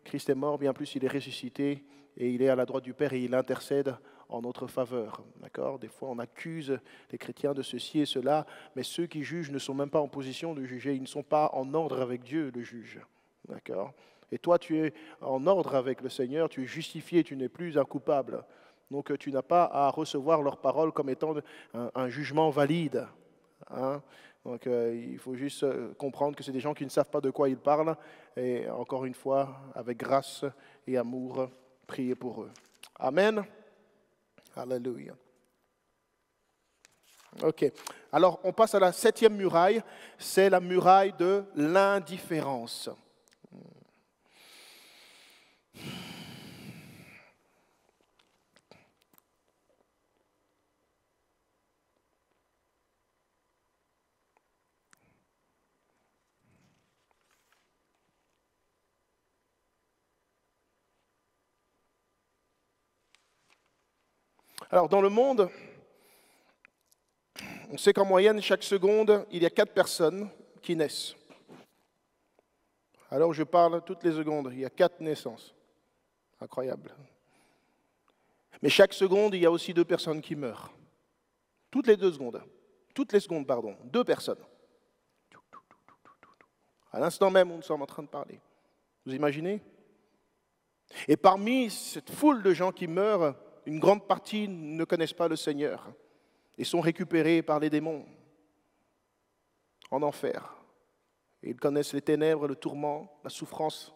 Christ est mort, bien plus il est ressuscité et il est à la droite du Père et il intercède en notre faveur. D'accord ? Des fois on accuse les chrétiens de ceci et cela, mais ceux qui jugent ne sont même pas en position de juger, ils ne sont pas en ordre avec Dieu, le juge. D'accord ? Et toi tu es en ordre avec le Seigneur, tu es justifié, tu n'es plus un coupable. Donc tu n'as pas à recevoir leurs paroles comme étant un jugement valide. Hein ? Donc il faut juste comprendre que c'est des gens qui ne savent pas de quoi ils parlent. Et encore une fois, avec grâce et amour, priez pour eux. Amen. Alléluia. Ok. Alors on passe à la 7e muraille. C'est la muraille de l'indifférence. Alors dans le monde, on sait qu'en moyenne, chaque seconde, il y a 4 personnes qui naissent. Alors je parle toutes les secondes, il y a 4 naissances. Incroyable. Mais chaque seconde, il y a aussi 2 personnes qui meurent. Toutes les 2 secondes. Toutes les secondes, pardon. 2 personnes. À l'instant même où nous sommes en train de parler. Vous imaginez ? Et parmi cette foule de gens qui meurent, une grande partie ne connaissent pas le Seigneur et sont récupérés par les démons en enfer. Et ils connaissent les ténèbres, le tourment, la souffrance,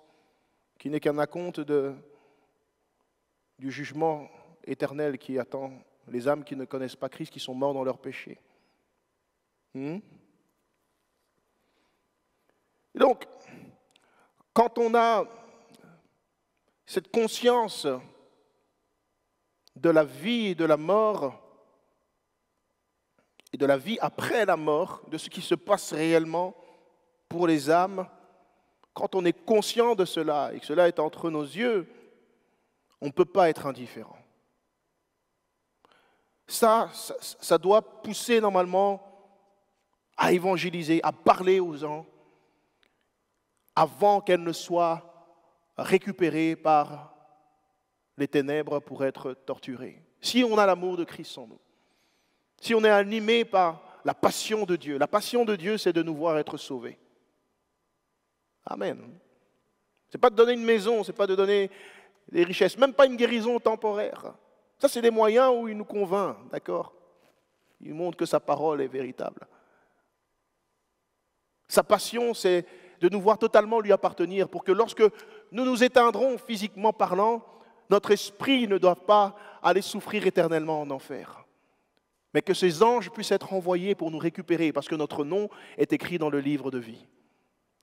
qui n'est qu'un acompte du jugement éternel qui attend les âmes qui ne connaissent pas Christ, qui sont morts dans leurs péchés. Donc, quand on a cette conscience de la vie et de la mort, et de la vie après la mort, de ce qui se passe réellement pour les âmes, quand on est conscient de cela et que cela est entre nos yeux, on ne peut pas être indifférent. Ça doit pousser normalement à évangéliser, à parler aux gens, avant qu'elles ne soient récupérées par les ténèbres pour être torturées. Si on a l'amour de Christ en nous, si on est animé par la passion de Dieu, c'est de nous voir être sauvés. Amen. Ce n'est pas de donner une maison, ce n'est pas de donner des richesses, même pas une guérison temporaire. Ça, c'est des moyens où il nous convainc, d'accord? Il montre que sa parole est véritable. Sa passion, c'est de nous voir totalement lui appartenir, pour que lorsque nous nous éteindrons physiquement parlant, notre esprit ne doive pas aller souffrir éternellement en enfer. Mais que ces anges puissent être envoyés pour nous récupérer, parce que notre nom est écrit dans le livre de vie.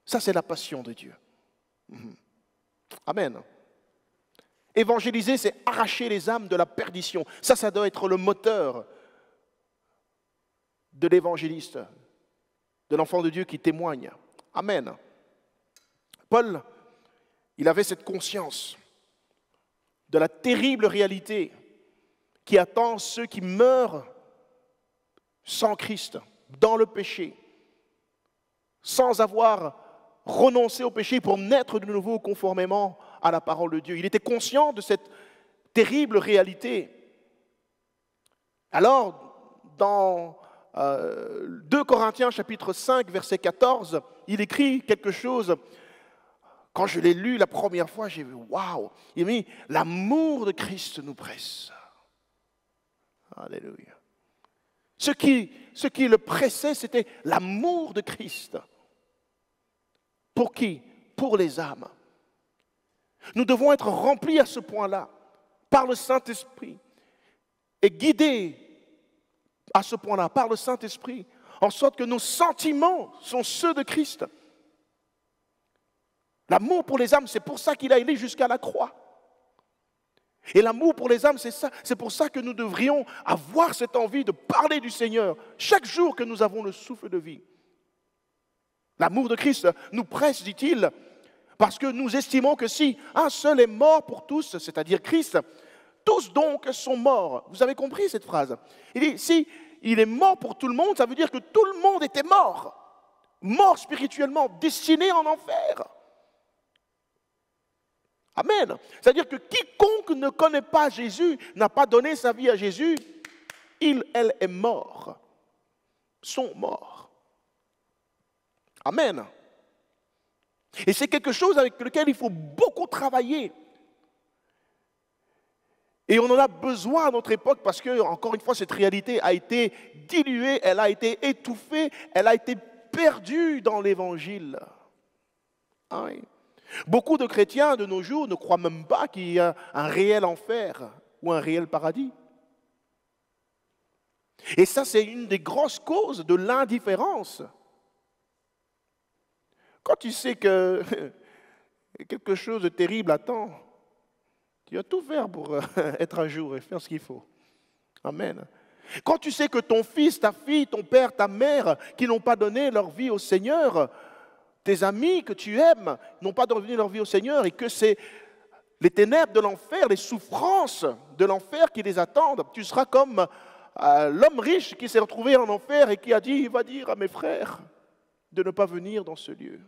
Ça, c'est la passion de Dieu. Amen. Évangéliser, c'est arracher les âmes de la perdition. Ça doit être le moteur de l'évangéliste, de l'enfant de Dieu qui témoigne. Amen. Paul, il avait cette conscience de la terrible réalité qui attend ceux qui meurent sans Christ, dans le péché, sans avoir renoncé au péché pour naître de nouveau conformément à la parole de Dieu. Il était conscient de cette terrible réalité. Alors, dans 2 Corinthiens chapitre 5, verset 14, il écrit quelque chose. Quand je l'ai lu la première fois, j'ai vu, waouh, il m'a dit, l'amour de Christ nous presse. Alléluia. Ce qui le pressait, c'était l'amour de Christ. Pour qui? Pour les âmes. Nous devons être remplis à ce point-là, par le Saint-Esprit, et guidés à ce point-là, par le Saint-Esprit, en sorte que nos sentiments sont ceux de Christ. L'amour pour les âmes, c'est pour ça qu'il a allé jusqu'à la croix. Et l'amour pour les âmes, c'est pour ça que nous devrions avoir cette envie de parler du Seigneur chaque jour que nous avons le souffle de vie. L'amour de Christ nous presse, dit-il, parce que nous estimons que si un seul est mort pour tous, c'est-à-dire Christ, tous donc sont morts. Vous avez compris cette phrase? Il dit, si il est mort pour tout le monde, ça veut dire que tout le monde était mort. Mort spirituellement, destiné en enfer. Amen. C'est-à-dire que quiconque ne connaît pas Jésus, n'a pas donné sa vie à Jésus, elle est mort. Sont morts. Amen. Et c'est quelque chose avec lequel il faut beaucoup travailler. Et on en a besoin à notre époque parce que, encore une fois, cette réalité a été diluée, elle a été étouffée, elle a été perdue dans l'Évangile. Oui. Beaucoup de chrétiens de nos jours ne croient même pas qu'il y a un réel enfer ou un réel paradis. Et ça, c'est une des grosses causes de l'indifférence. Quand tu sais que quelque chose de terrible attend, tu vas tout faire pour être à jour et faire ce qu'il faut. Amen. Quand tu sais que ton fils, ta fille, ton père, ta mère, qui n'ont pas donné leur vie au Seigneur, tes amis que tu aimes n'ont pas donné leur vie au Seigneur et que c'est les ténèbres de l'enfer, les souffrances de l'enfer qui les attendent, tu seras comme l'homme riche qui s'est retrouvé en enfer et qui a dit, il va dire à mes frères de ne pas venir dans ce lieu.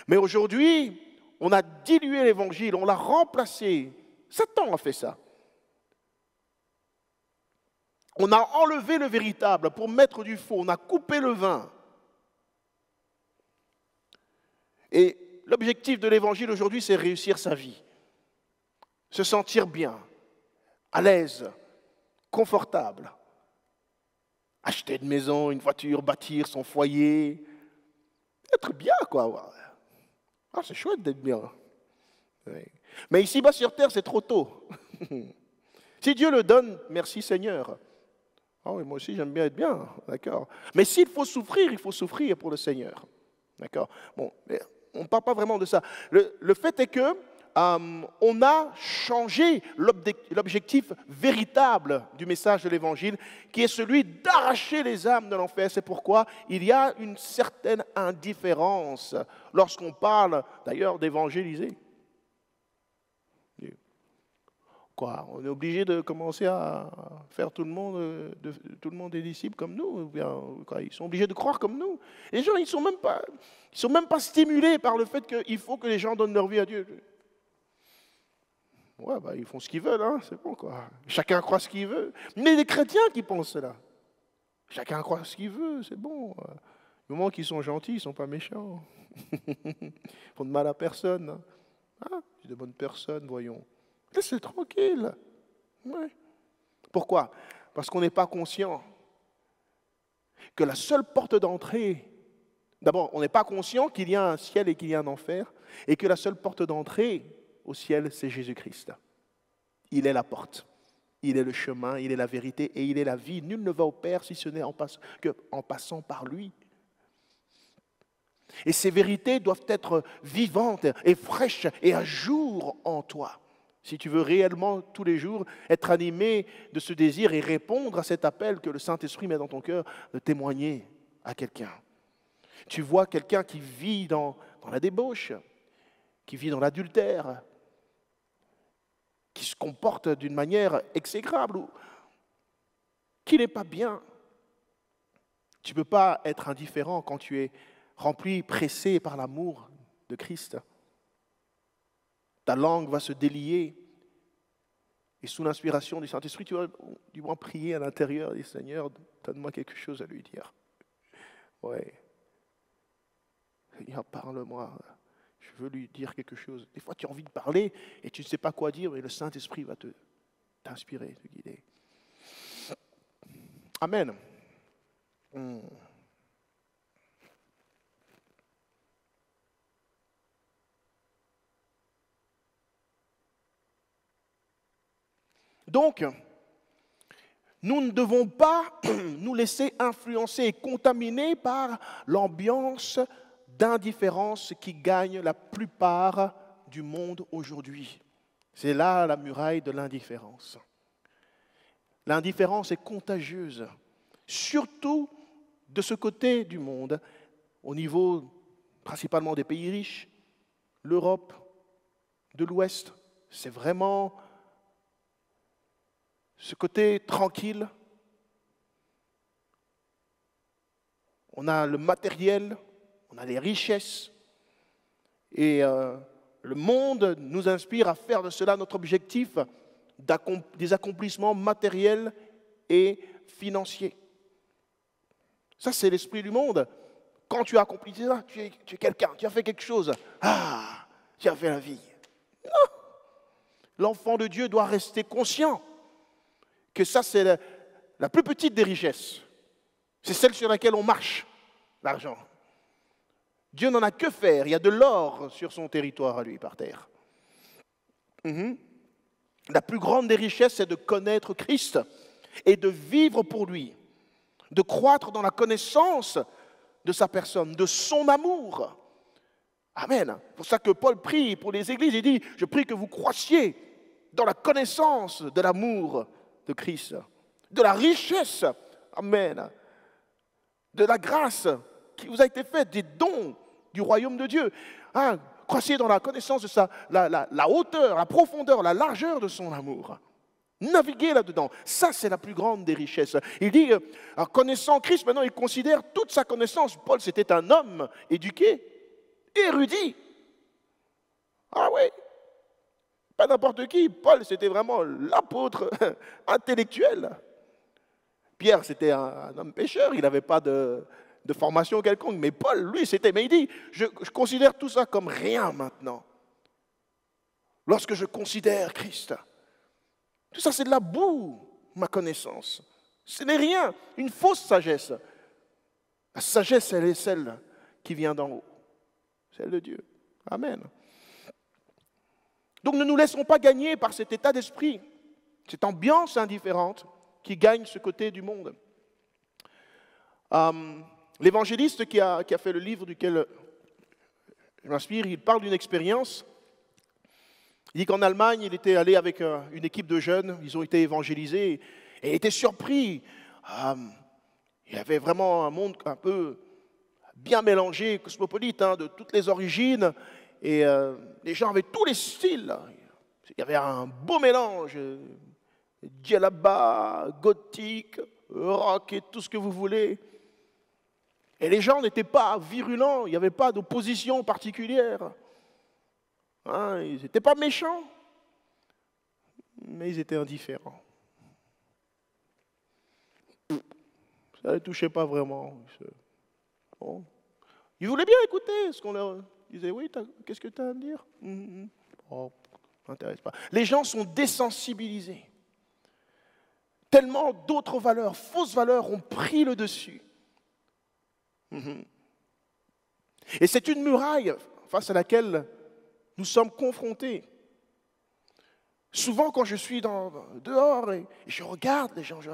Mais aujourd'hui, on a dilué l'évangile, on l'a remplacé. Satan a fait ça. On a enlevé le véritable pour mettre du faux, on a coupé le vin. Et l'objectif de l'évangile aujourd'hui, c'est réussir sa vie. se sentir bien, à l'aise, confortable. Acheter une maison, une voiture, bâtir son foyer, être bien, quoi. Ah, c'est chouette d'être bien. Oui. Mais ici-bas sur terre, c'est trop tôt. Si Dieu le donne, merci Seigneur. Ah oui, moi aussi, j'aime bien être bien, d'accord. Mais s'il faut souffrir, il faut souffrir pour le Seigneur. D'accord. Bon, on ne parle pas vraiment de ça. Le fait est que on a changé l'objectif véritable du message de l'Évangile, qui est celui d'arracher les âmes de l'enfer. C'est pourquoi il y a une certaine indifférence lorsqu'on parle, d'ailleurs, d'évangéliser. Quoi, on est obligé de commencer à faire tout le monde des disciples comme nous, ou bien, quoi, ils sont obligés de croire comme nous. Les gens, ils sont même pas stimulés par le fait qu'il faut que les gens donnent leur vie à Dieu. Ouais, ils font ce qu'ils veulent, hein, c'est bon, quoi. Chacun croit ce qu'il veut. Mais il y a des chrétiens qui pensent cela. Chacun croit ce qu'il veut, c'est bon. Du moment qu'ils sont gentils, ils ne sont pas méchants. Ils font de mal à personne. Hein. Ah, c'est de bonnes personnes, voyons. Laissez tranquille. Ouais. Pourquoi? Parce qu'on n'est pas conscient que la seule porte d'entrée, d'abord, on n'est pas conscient qu'il y a un ciel et qu'il y a un enfer, et que la seule porte d'entrée au ciel, c'est Jésus-Christ. Il est la porte, il est le chemin, il est la vérité et il est la vie. Nul ne va au Père si ce n'est en passant par lui. Et ces vérités doivent être vivantes et fraîches et à jour en toi. Si tu veux réellement, tous les jours, être animé de ce désir et répondre à cet appel que le Saint-Esprit met dans ton cœur, de témoigner à quelqu'un. Tu vois quelqu'un qui vit dans la débauche, qui vit dans l'adultère, qui se comporte d'une manière exécrable, ou qui n'est pas bien. Tu ne peux pas être indifférent quand tu es rempli, pressé par l'amour de Christ. Ta langue va se délier. Et sous l'inspiration du Saint-Esprit, tu vas du moins prier à l'intérieur du Seigneur, donne-moi quelque chose à lui dire. Ouais. Seigneur, parle-moi. Je veux lui dire quelque chose. Des fois, tu as envie de parler et tu ne sais pas quoi dire, mais le Saint-Esprit va t'inspirer, te guider. Amen. Donc, nous ne devons pas nous laisser influencer et contaminer par l'ambiance d'indifférence qui gagne la plupart du monde aujourd'hui. C'est là la muraille de l'indifférence. L'indifférence est contagieuse, surtout de ce côté du monde, au niveau principalement des pays riches, l'Europe, de l'Ouest. C'est vraiment ce côté tranquille. On a le matériel, on a les richesses, et le monde nous inspire à faire de cela notre objectif des accomplissements matériels et financiers. Ça, c'est l'esprit du monde. Quand tu as accompli ça, tu es quelqu'un, tu as fait quelque chose. Ah, tu as fait la vie. Non. L'enfant de Dieu doit rester conscient que ça, c'est la plus petite des richesses. C'est celle sur laquelle on marche, l'argent. Dieu n'en a que faire. Il y a de l'or sur son territoire à lui, par terre. La plus grande des richesses, c'est de connaître Christ et de vivre pour lui, de croître dans la connaissance de sa personne, de son amour. Amen. C'est pour ça que Paul prie pour les églises. Il dit, je prie que vous croissiez dans la connaissance de l'amour de Christ, de la richesse, amen, de la grâce qui vous a été faite, des dons du royaume de Dieu. Hein, croissez dans la connaissance de la hauteur, la profondeur, la largeur de son amour. Naviguez là-dedans. Ça, c'est la plus grande des richesses. Il dit, en connaissant Christ, maintenant, il considère toute sa connaissance. Paul, c'était un homme éduqué, érudit. Ah oui. Pas n'importe qui. Paul, c'était vraiment l'apôtre intellectuel. Pierre, c'était un homme pécheur. Il n'avait pas de formation quelconque. Mais Paul, lui, c'était... Mais il dit, je considère tout ça comme rien maintenant. lorsque je considère Christ. Tout ça, c'est de la boue, ma connaissance. Ce n'est rien, une fausse sagesse. La sagesse, elle est celle qui vient d'en haut, celle de Dieu. Amen. Donc ne nous laissons pas gagner par cet état d'esprit, cette ambiance indifférente qui gagne ce côté du monde. L'évangéliste qui a fait le livre duquel je m'inspire, il parle d'une expérience. Il dit qu'en Allemagne, il était allé avec une équipe de jeunes, ils ont été évangélisés, et il était surpris. Il y avait vraiment un monde un peu bien mélangé, cosmopolite, de toutes les origines, et les gens avaient tous les styles. Il y avait un beau mélange, djellaba, gothique, rock et tout ce que vous voulez. Et les gens n'étaient pas virulents, il n'y avait pas d'opposition particulière. Ils n'étaient pas méchants, mais ils étaient indifférents. Ça ne les touchait pas vraiment. Bon. Ils voulaient bien écouter ce qu'on leur disait. Oui, qu'est-ce que tu as à me dire? Oh, ça m'intéresse pas. Les gens sont désensibilisés. Tellement d'autres valeurs, fausses valeurs, ont pris le dessus. Et c'est une muraille face à laquelle nous sommes confrontés. Souvent, quand je suis dehors et je regarde les gens, je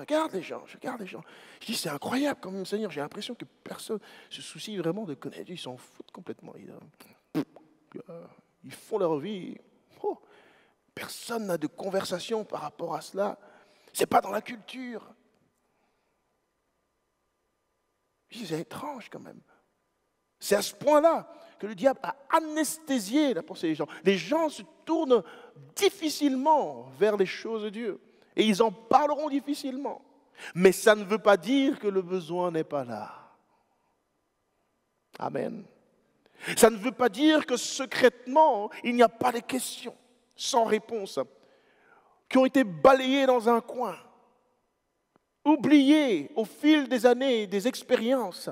dis, c'est incroyable quand même, Seigneur, j'ai l'impression que personne se soucie vraiment de connaître Dieu, ils s'en foutent complètement. Ils font leur vie. Oh, personne n'a de conversation par rapport à cela. Ce n'est pas dans la culture. C'est étrange quand même. C'est à ce point-là que le diable a anesthésié la pensée des gens. Les gens se tournent difficilement vers les choses de Dieu. Et ils en parleront difficilement. Mais ça ne veut pas dire que le besoin n'est pas là. Amen. Ça ne veut pas dire que secrètement, il n'y a pas de questions sans réponse qui ont été balayées dans un coin, oubliées au fil des années, des expériences.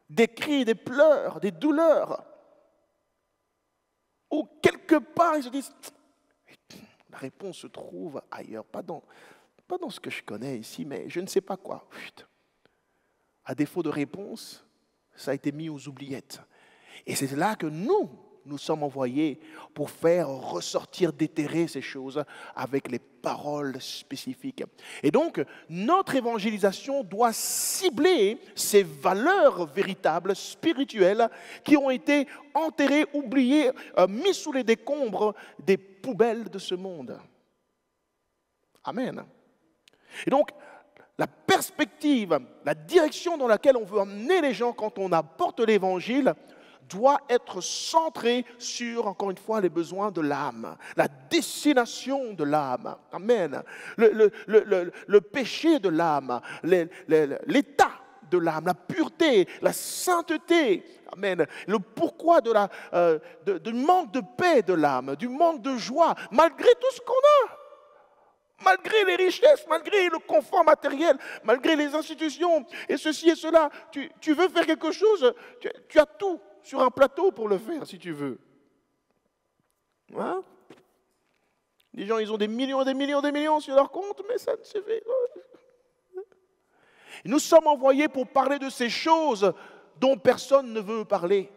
Des cris, des pleurs, des douleurs. Ou quelque part, ils se disent, la réponse se trouve ailleurs, pas dans ce que je connais ici, mais je ne sais pas quoi. À défaut de réponse, ça a été mis aux oubliettes. Et c'est là que nous sommes envoyés pour faire ressortir, déterrer ces choses avec les paroles spécifiques. Et donc, notre évangélisation doit cibler ces valeurs véritables, spirituelles, qui ont été enterrées, oubliées, mises sous les décombres des poubelles de ce monde. Amen. Et donc, la perspective, la direction dans laquelle on veut emmener les gens quand on apporte l'évangile doit être centrée sur, encore une fois, les besoins de l'âme, la destination de l'âme. Amen. Le péché de l'âme, l'état de l'âme, la pureté, la sainteté. Amen. Le pourquoi du manque de paix de l'âme, du manque de joie, malgré tout ce qu'on a. Malgré les richesses, malgré le confort matériel, malgré les institutions et ceci et cela, tu veux faire quelque chose, tu as tout sur un plateau pour le faire si tu veux. Les gens, ils ont des millions et des millions et des millions sur leur compte, mais ça ne suffit pas. Nous sommes envoyés pour parler de ces choses dont personne ne veut parler.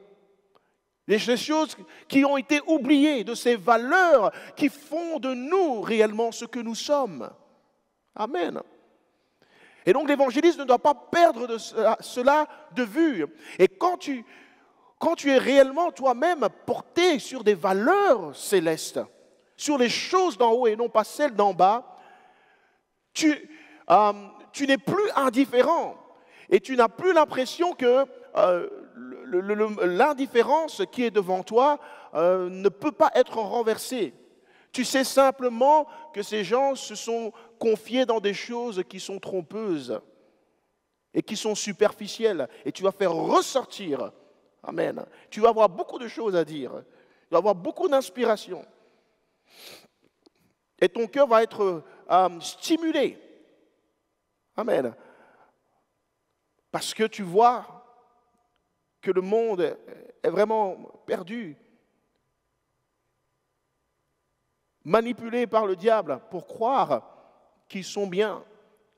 Ces choses qui ont été oubliées, de ces valeurs qui font de nous réellement ce que nous sommes. Amen. Et donc l'évangéliste ne doit pas perdre cela de vue. Et quand tu es réellement toi-même porté sur des valeurs célestes, sur les choses d'en haut et non pas celles d'en bas, tu n'es plus indifférent et tu n'as plus l'impression que l'indifférence qui est devant toi ne peut pas être renversée. Tu sais simplement que ces gens se sont confiés dans des choses qui sont trompeuses et qui sont superficielles. Et tu vas faire ressortir. Amen. Tu vas avoir beaucoup de choses à dire. Tu vas avoir beaucoup d'inspiration. Et ton cœur va être stimulé. Amen. Parce que tu vois que le monde est vraiment perdu manipulés par le diable pour croire qu'ils sont bien,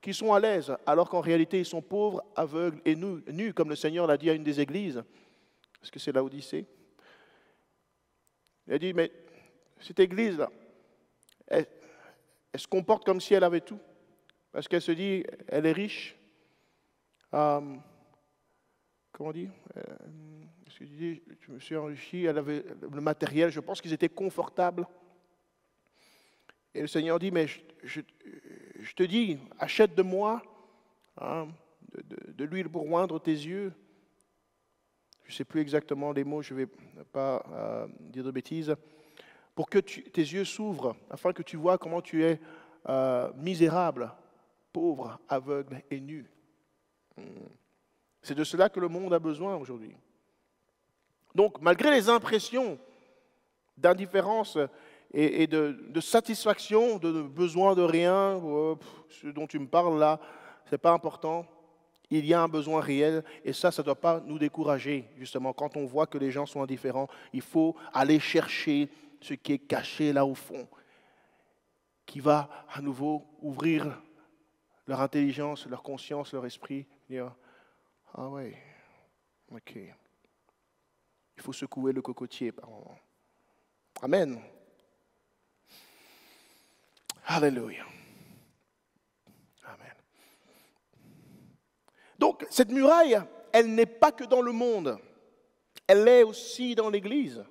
qu'ils sont à l'aise, alors qu'en réalité, ils sont pauvres, aveugles et nus, comme le Seigneur l'a dit à une des églises. Est-ce que c'est Laodicée? Il a dit, mais cette église-là, elle se comporte comme si elle avait tout. Parce qu'elle se dit, elle est riche. Comment on dit? Je me suis enrichi, elle avait le matériel, je pense qu'ils étaient confortables. Et le Seigneur dit, mais je te dis, achète de moi de l'huile pour oindre tes yeux. Je ne sais plus exactement les mots, je ne vais pas dire de bêtises. Pour que tes yeux s'ouvrent, afin que tu vois comment tu es misérable, pauvre, aveugle et nu. C'est de cela que le monde a besoin aujourd'hui. Donc, malgré les impressions d'indifférence et de satisfaction, de besoin de rien, ce dont tu me parles là, ce n'est pas important. Il y a un besoin réel et ça ne doit pas nous décourager. Justement, quand on voit que les gens sont indifférents, il faut aller chercher ce qui est caché là au fond, qui va à nouveau ouvrir leur intelligence, leur conscience, leur esprit. Dire, ah oui, ok. Il faut secouer le cocotier par moment. Amen. Alléluia. Amen. Donc, cette muraille, elle n'est pas que dans le monde. Elle est aussi dans l'Église.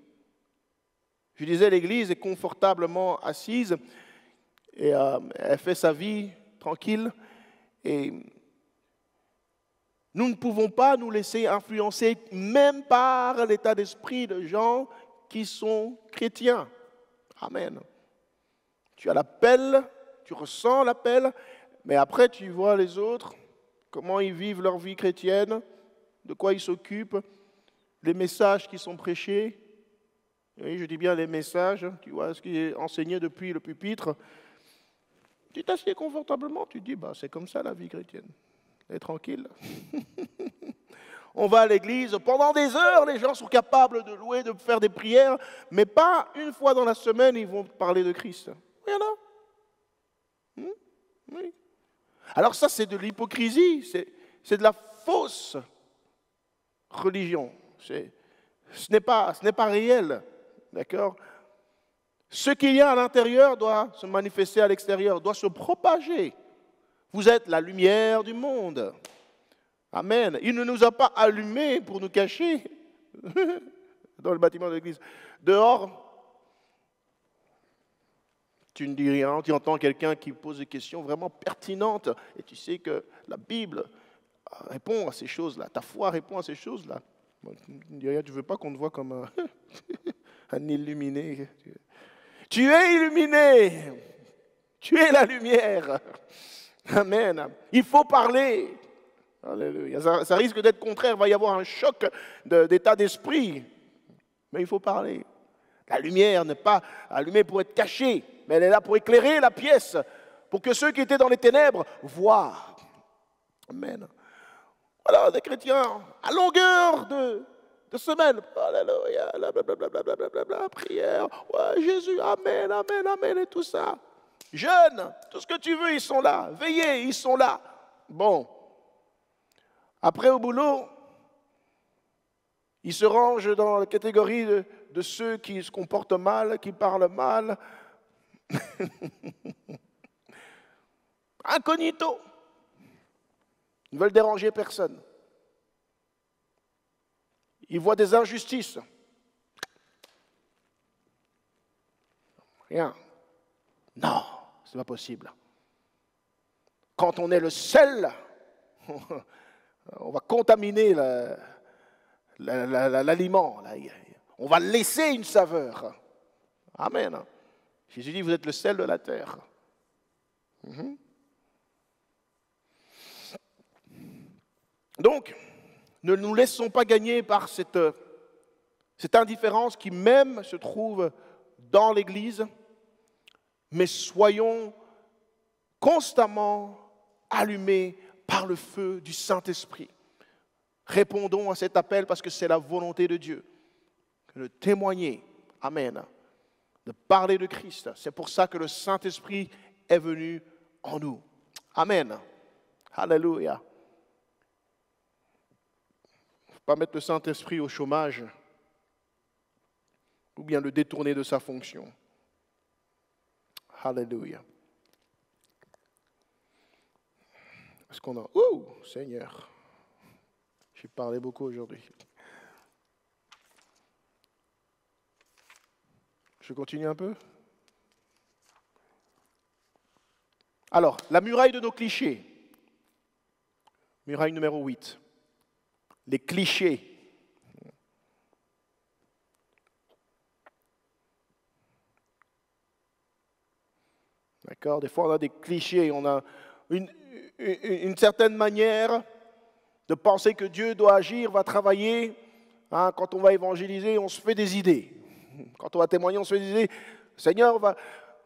Je disais, l'Église est confortablement assise et elle fait sa vie tranquille. Et nous ne pouvons pas nous laisser influencer même par l'état d'esprit de gens qui sont chrétiens. Amen. Tu as l'appel, tu ressens l'appel, mais après tu vois les autres, comment ils vivent leur vie chrétienne, de quoi ils s'occupent, les messages qui sont prêchés. Oui, je dis bien les messages, tu vois ce qui est enseigné depuis le pupitre. Tu t'assieds confortablement, tu te dis, bah, c'est comme ça la vie chrétienne. Et tranquille. On va à l'église, pendant des heures, les gens sont capables de louer, de faire des prières, mais pas une fois dans la semaine, ils vont parler de Christ. Voilà. Oui. Alors ça, c'est de l'hypocrisie, c'est de la fausse religion. Ce n'est pas réel, d'accord? Ce qu'il y a à l'intérieur doit se manifester à l'extérieur, doit se propager. Vous êtes la lumière du monde. Amen. Il ne nous a pas allumés pour nous cacher dans le bâtiment de l'église. Dehors, tu ne dis rien, tu entends quelqu'un qui pose des questions vraiment pertinentes et tu sais que la Bible répond à ces choses-là, ta foi répond à ces choses-là. Bon, tu ne dis rien, tu ne veux pas qu'on te voit comme un illuminé. Tu es illuminé, tu es la lumière. Amen. Il faut parler. Alléluia. Ça risque d'être contraire, il va y avoir un choc d'état d'esprit. Mais il faut parler. La lumière n'est pas allumée pour être cachée, mais elle est là pour éclairer la pièce, pour que ceux qui étaient dans les ténèbres voient. Amen. Voilà, des chrétiens à longueur de semaine. Alléluia, blablabla, prière. Ouais, Jésus, amen, amen, amen, et tout ça. Jeunes, tout ce que tu veux, ils sont là. Veillez, ils sont là. Bon. Après, au boulot, ils se rangent dans la catégorie de ceux qui se comportent mal, qui parlent mal. Incognito. Ils ne veulent déranger personne. Ils voient des injustices. Rien. Non, ce n'est pas possible. Quand on est le sel, on va contaminer l'aliment. On va laisser une saveur. Amen. Jésus dit, vous êtes le sel de la terre. Donc, ne nous laissons pas gagner par cette indifférence qui même se trouve dans l'Église, mais soyons constamment allumés par le feu du Saint-Esprit. Répondons à cet appel parce que c'est la volonté de Dieu. De témoigner, amen, de parler de Christ. C'est pour ça que le Saint-Esprit est venu en nous. Amen. Alléluia. Il ne faut pas mettre le Saint-Esprit au chômage ou bien le détourner de sa fonction. Alléluia. Est-ce qu'on a... Oh, Seigneur. J'ai parlé beaucoup aujourd'hui. Je continue un peu. Alors, la muraille de nos clichés. Muraille numéro 8. Les clichés. D'accord? Des fois, on a des clichés. On a une certaine manière de penser que Dieu doit agir, va travailler. Hein, quand on va évangéliser, on se fait des idées. Quand on va témoigner, on se fait des idées. Le Seigneur va,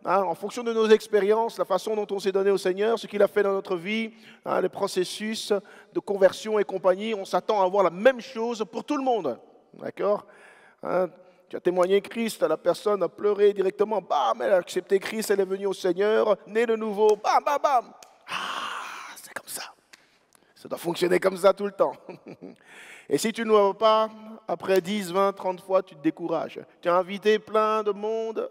hein, en fonction de nos expériences, la façon dont on s'est donné au Seigneur, ce qu'il a fait dans notre vie, hein, les processus de conversion et compagnie, on s'attend à avoir la même chose pour tout le monde. D'accord? Hein, tu as témoigné Christ, la personne a pleuré directement, bam, elle a accepté Christ, elle est venue au Seigneur, née de nouveau, bam, bam, bam. Ah, c'est comme ça. Ça doit fonctionner comme ça tout le temps. Et si tu ne le vois pas, après 10, 20, 30 fois, tu te décourages. Tu as invité plein de monde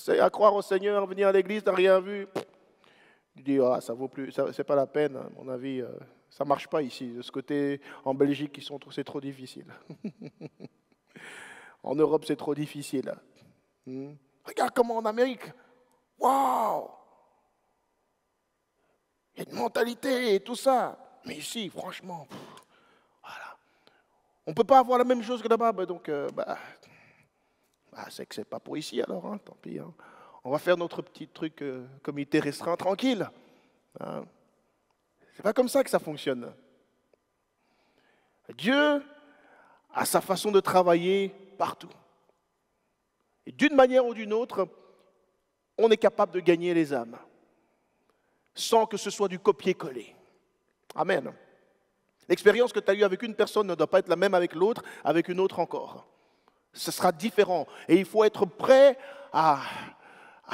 à croire au Seigneur, à venir à l'église, tu n'as rien vu. Tu dis, ah, ça vaut plus, c'est pas la peine, à mon avis, ça ne marche pas ici. De ce côté, en Belgique, c'est trop difficile. En Europe, c'est trop difficile. Regarde comment en Amérique, waouh, il y a une mentalité et tout ça. Mais ici, franchement, voilà. On ne peut pas avoir la même chose que là-bas, donc c'est que ce n'est pas pour ici alors, hein, tant pis. Hein. On va faire notre petit truc comité restreint, tranquille. Hein. C'est pas comme ça que ça fonctionne. Dieu a sa façon de travailler partout. Et d'une manière ou d'une autre, on est capable de gagner les âmes, sans que ce soit du copier-coller. Amen. L'expérience que tu as eue avec une personne ne doit pas être la même avec l'autre, avec une autre encore. Ce sera différent. Et il faut être prêt à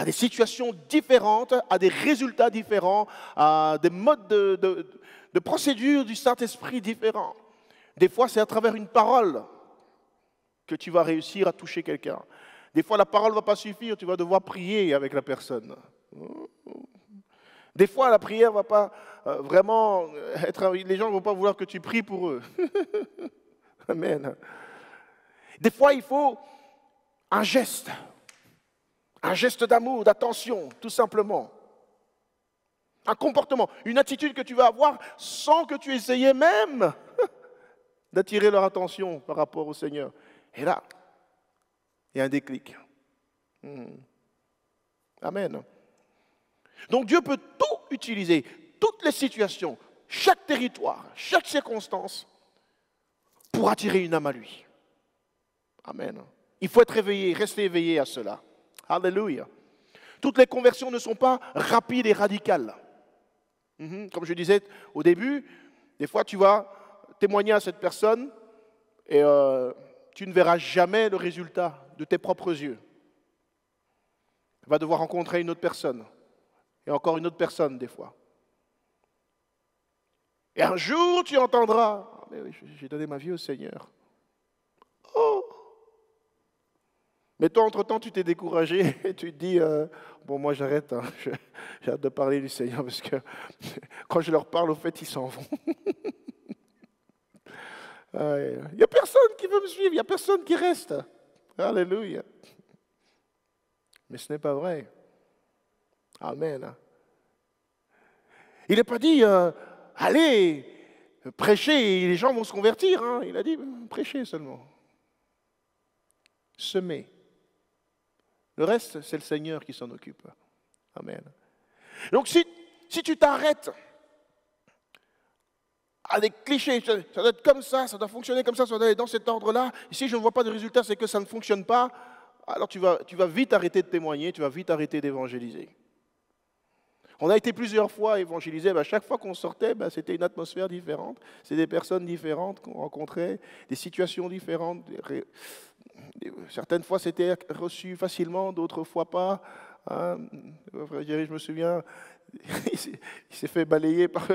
des situations différentes, à des résultats différents, à des modes de procédure du Saint-Esprit différents. Des fois, c'est à travers une parole que tu vas réussir à toucher quelqu'un. Des fois, la parole ne va pas suffire, tu vas devoir prier avec la personne. Des fois, la prière ne va pas vraiment être... Les gens ne vont pas vouloir que tu pries pour eux. Amen. Des fois, il faut un geste d'amour, d'attention, tout simplement. Un comportement, une attitude que tu vas avoir sans que tu essayais même d'attirer leur attention par rapport au Seigneur. Et là, il y a un déclic. Amen. Donc Dieu peut tout utiliser, toutes les situations, chaque territoire, chaque circonstance, pour attirer une âme à lui. Amen. Il faut être éveillé, rester éveillé à cela. Alléluia. Toutes les conversions ne sont pas rapides et radicales. Comme je disais au début, des fois tu vas témoigner à cette personne et tu ne verras jamais le résultat de tes propres yeux. Tu vas devoir rencontrer une autre personne. Et encore une autre personne, des fois. Et un jour, tu entendras, ah, mais oui, j'ai donné ma vie au Seigneur. Oh! Mais toi, entre-temps, tu t'es découragé et tu te dis, bon, moi, j'arrête. Hein, j'ai hâte de parler du Seigneur parce que quand je leur parle, au fait, ils s'en vont. Il n'y a personne qui veut me suivre, il n'y a personne qui reste. Alléluia. Mais ce n'est pas vrai. Amen. Il n'a pas dit, allez, prêchez et les gens vont se convertir. Hein. Il a dit, prêchez seulement. Semez. Le reste, c'est le Seigneur qui s'en occupe. Amen. Donc si tu t'arrêtes à des clichés, ça doit être comme ça doit fonctionner comme ça doit aller dans cet ordre-là, et si je ne vois pas de résultat, c'est que ça ne fonctionne pas, alors tu vas vite arrêter de témoigner, tu vas vite arrêter d'évangéliser. On a été plusieurs fois évangélisés, chaque fois qu'on sortait, c'était une atmosphère différente, c'est des personnes différentes qu'on rencontrait, des situations différentes, Certaines fois, c'était reçu facilement, d'autres fois pas. Hein. Frère Jerry, je me souviens, il s'est fait balayer par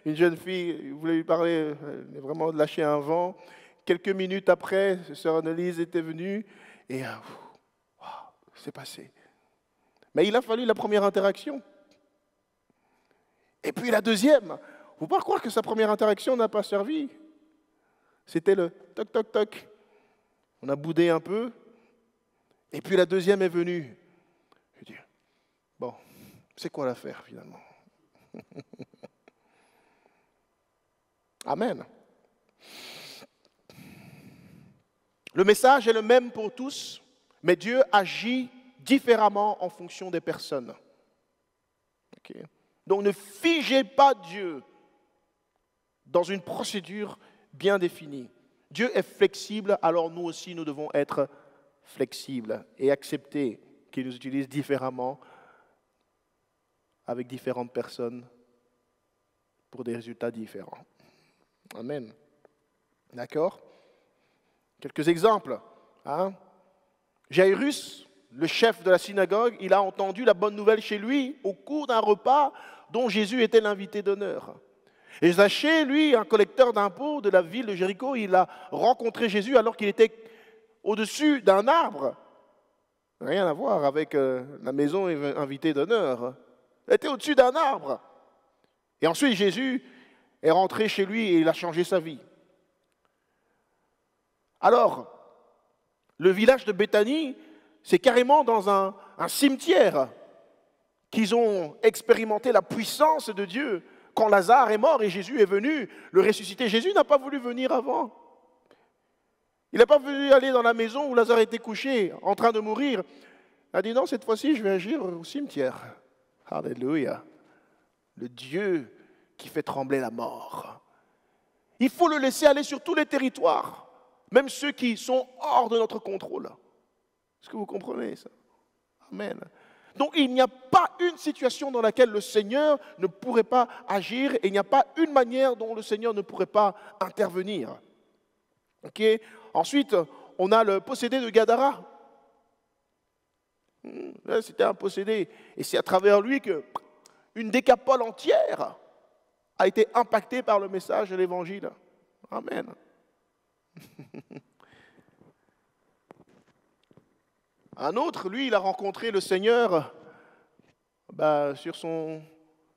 une jeune fille. Il voulait lui parler, il a vraiment lâché un vent. Quelques minutes après, sœur Annelise était venue et wow, c'est passé. Mais il a fallu la première interaction. Et puis la deuxième. Il ne faut pas croire que sa première interaction n'a pas servi. C'était le toc, toc, toc. On a boudé un peu. Et puis la deuxième est venue. Je dis, bon, c'est quoi l'affaire finalement? Amen. Le message est le même pour tous, mais Dieu agit différemment en fonction des personnes. Okay. Donc ne figez pas Dieu dans une procédure bien définie. Dieu est flexible, alors nous aussi nous devons être flexibles et accepter qu'il nous utilise différemment avec différentes personnes pour des résultats différents. Amen. D'accord? Quelques exemples. Hein? Jairus, le chef de la synagogue, il a entendu la bonne nouvelle chez lui au cours d'un repas dont Jésus était l'invité d'honneur. Et Zachée, lui, un collecteur d'impôts de la ville de Jéricho, il a rencontré Jésus alors qu'il était au-dessus d'un arbre. Rien à voir avec la maison invitée d'honneur. Il était au-dessus d'un arbre. Et ensuite, Jésus est rentré chez lui et il a changé sa vie. Alors, le village de Béthanie, c'est carrément dans un cimetière qu'ils ont expérimenté la puissance de Dieu. Quand Lazare est mort et Jésus est venu le ressusciter, Jésus n'a pas voulu venir avant. Il n'a pas voulu aller dans la maison où Lazare était couché, en train de mourir. Il a dit non, cette fois-ci, je vais agir au cimetière. Alléluia. Le Dieu qui fait trembler la mort. Il faut le laisser aller sur tous les territoires, même ceux qui sont hors de notre contrôle. Est-ce que vous comprenez ça? Amen. Donc il n'y a pas une situation dans laquelle le Seigneur ne pourrait pas agir et il n'y a pas une manière dont le Seigneur ne pourrait pas intervenir. Okay? Ensuite, on a le possédé de Gadara. C'était un possédé. Et c'est à travers lui qu'une décapole entière a été impactée par le message de l'Évangile. Amen. Un autre, lui, il a rencontré le Seigneur sur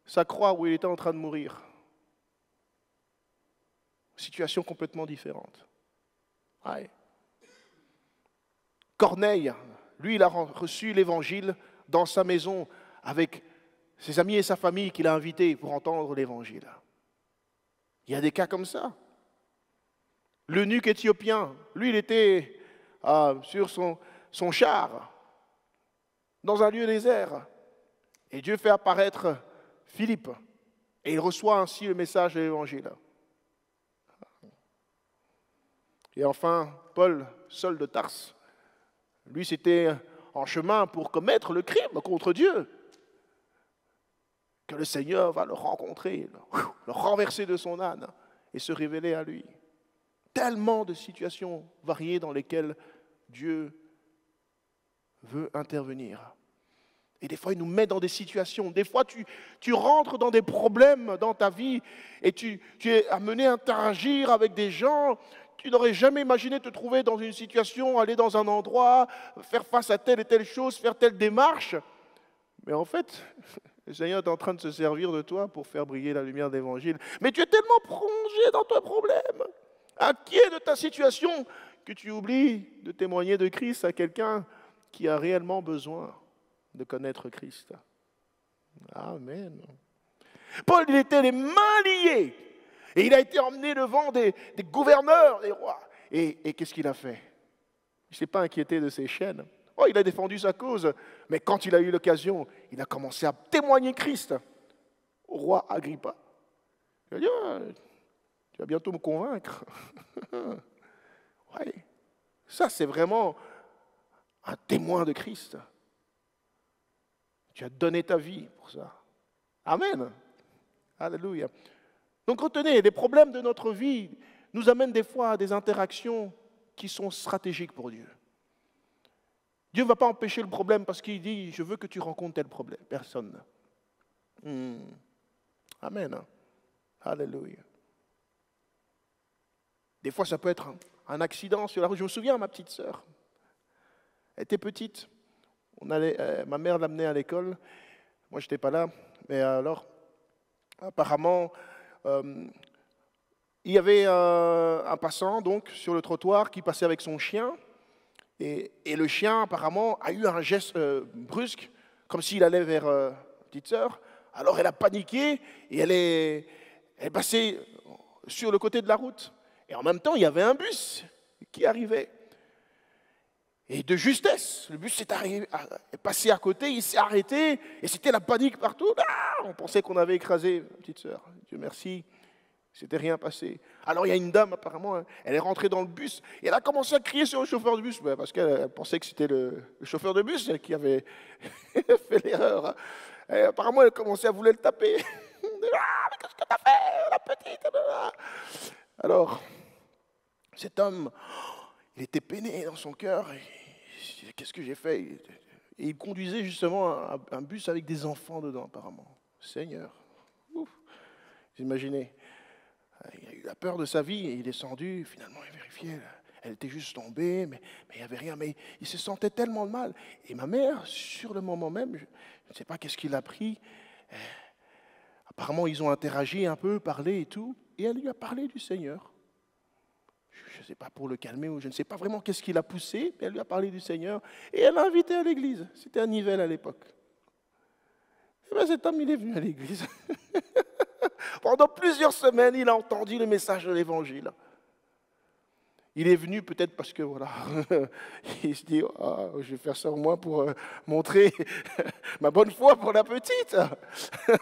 sa croix où il était en train de mourir. Situation complètement différente. Ouais. Corneille, lui, il a reçu l'Évangile dans sa maison avec ses amis et sa famille qu'il a invités pour entendre l'Évangile. Il y a des cas comme ça. L'eunuque éthiopien, lui, il était sur son char, dans un lieu désert. Et Dieu fait apparaître Philippe. Et il reçoit ainsi le message de l'Évangile. Et enfin, Paul, Saul de Tarse. Lui, c'était en chemin pour commettre le crime contre Dieu. Que le Seigneur va le rencontrer, le renverser de son âne et se révéler à lui. Tellement de situations variées dans lesquelles Dieu veut intervenir. Et des fois, il nous met dans des situations. Des fois, tu rentres dans des problèmes dans ta vie et tu es amené à interagir avec des gens. Tu n'aurais jamais imaginé te trouver dans une situation, aller dans un endroit, faire face à telle et telle chose, faire telle démarche. Mais en fait, le Seigneur est en train de se servir de toi pour faire briller la lumière de l'Évangile. Mais tu es tellement plongé dans ton problème, inquiet de ta situation, que tu oublies de témoigner de Christ à quelqu'un qui a réellement besoin de connaître Christ. Amen. Paul, il était les mains liées. Et il a été emmené devant des gouverneurs, des rois. Et qu'est-ce qu'il a fait? Il ne s'est pas inquiété de ses chaînes. Oh, il a défendu sa cause. Mais quand il a eu l'occasion, il a commencé à témoigner Christ au roi Agrippa. Il a dit, tu vas bientôt me convaincre. Ouais. Ça, c'est vraiment un témoin de Christ. Tu as donné ta vie pour ça. Amen. Alléluia. Donc retenez, les problèmes de notre vie nous amènent des fois à des interactions qui sont stratégiques pour Dieu. Dieu ne va pas empêcher le problème parce qu'il dit, je veux que tu rencontres tel problème. Personne. Amen. Alléluia. Des fois, ça peut être un accident sur la route. Je me souviens, ma petite sœur, elle était petite. Ma mère l'amenait à l'école. Moi, je n'étais pas là. Mais alors, apparemment, il y avait un passant donc, sur le trottoir qui passait avec son chien. Et le chien, apparemment, a eu un geste brusque, comme s'il allait vers la petite sœur. Alors, elle a paniqué et elle est passée sur le côté de la route. Et en même temps, il y avait un bus qui arrivait. Et de justesse, le bus est passé à côté, il s'est arrêté, et c'était la panique partout. Ah, on pensait qu'on avait écrasé ma petite sœur. Dieu merci, il s'était rien passé. Alors il y a une dame, apparemment, elle est rentrée dans le bus, et elle a commencé à crier sur le chauffeur de bus, parce qu'elle pensait que c'était le chauffeur de bus qui avait fait l'erreur. Et apparemment, elle commençait à vouloir le taper. Ah, mais qu'est-ce que t'as fait, la petite? Alors, cet homme, il était peiné dans son cœur. Qu'est-ce que j'ai fait? Et il conduisait justement un bus avec des enfants dedans, apparemment. Seigneur. Ouf. Vous imaginez? Il a eu la peur de sa vie et il est descendu. Finalement, il vérifiait. Elle était juste tombée, mais il n'y avait rien. Mais il se sentait tellement mal. Et ma mère, sur le moment même, je ne sais pas qu'est-ce qu'il a pris. Apparemment, ils ont interagi un peu, parlé et tout. Et elle lui a parlé du Seigneur. Je ne sais pas pour le calmer ou je ne sais pas vraiment qu'est-ce qui l'a poussé, mais elle lui a parlé du Seigneur et elle l'a invité à l'église. C'était à Nivelles à l'époque. Et bien cet homme, il est venu à l'église. Pendant plusieurs semaines, il a entendu le message de l'évangile. Il est venu peut-être parce que, voilà, il se dit, oh, je vais faire ça au moins pour montrer ma bonne foi pour la petite.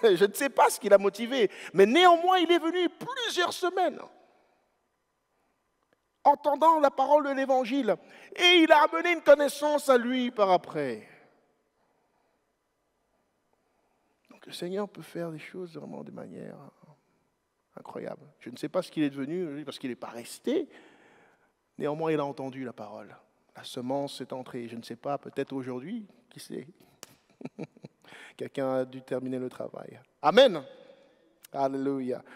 Je ne sais pas ce qui l'a motivé, mais néanmoins, il est venu plusieurs semaines entendant la parole de l'Évangile. Et il a amené une connaissance à lui par après. Donc le Seigneur peut faire des choses vraiment de manière incroyable. Je ne sais pas ce qu'il est devenu, parce qu'il n'est pas resté. Néanmoins, il a entendu la parole. La semence est entrée. Je ne sais pas, peut-être aujourd'hui, qui sait. Quelqu'un a dû terminer le travail. Amen. Alléluia.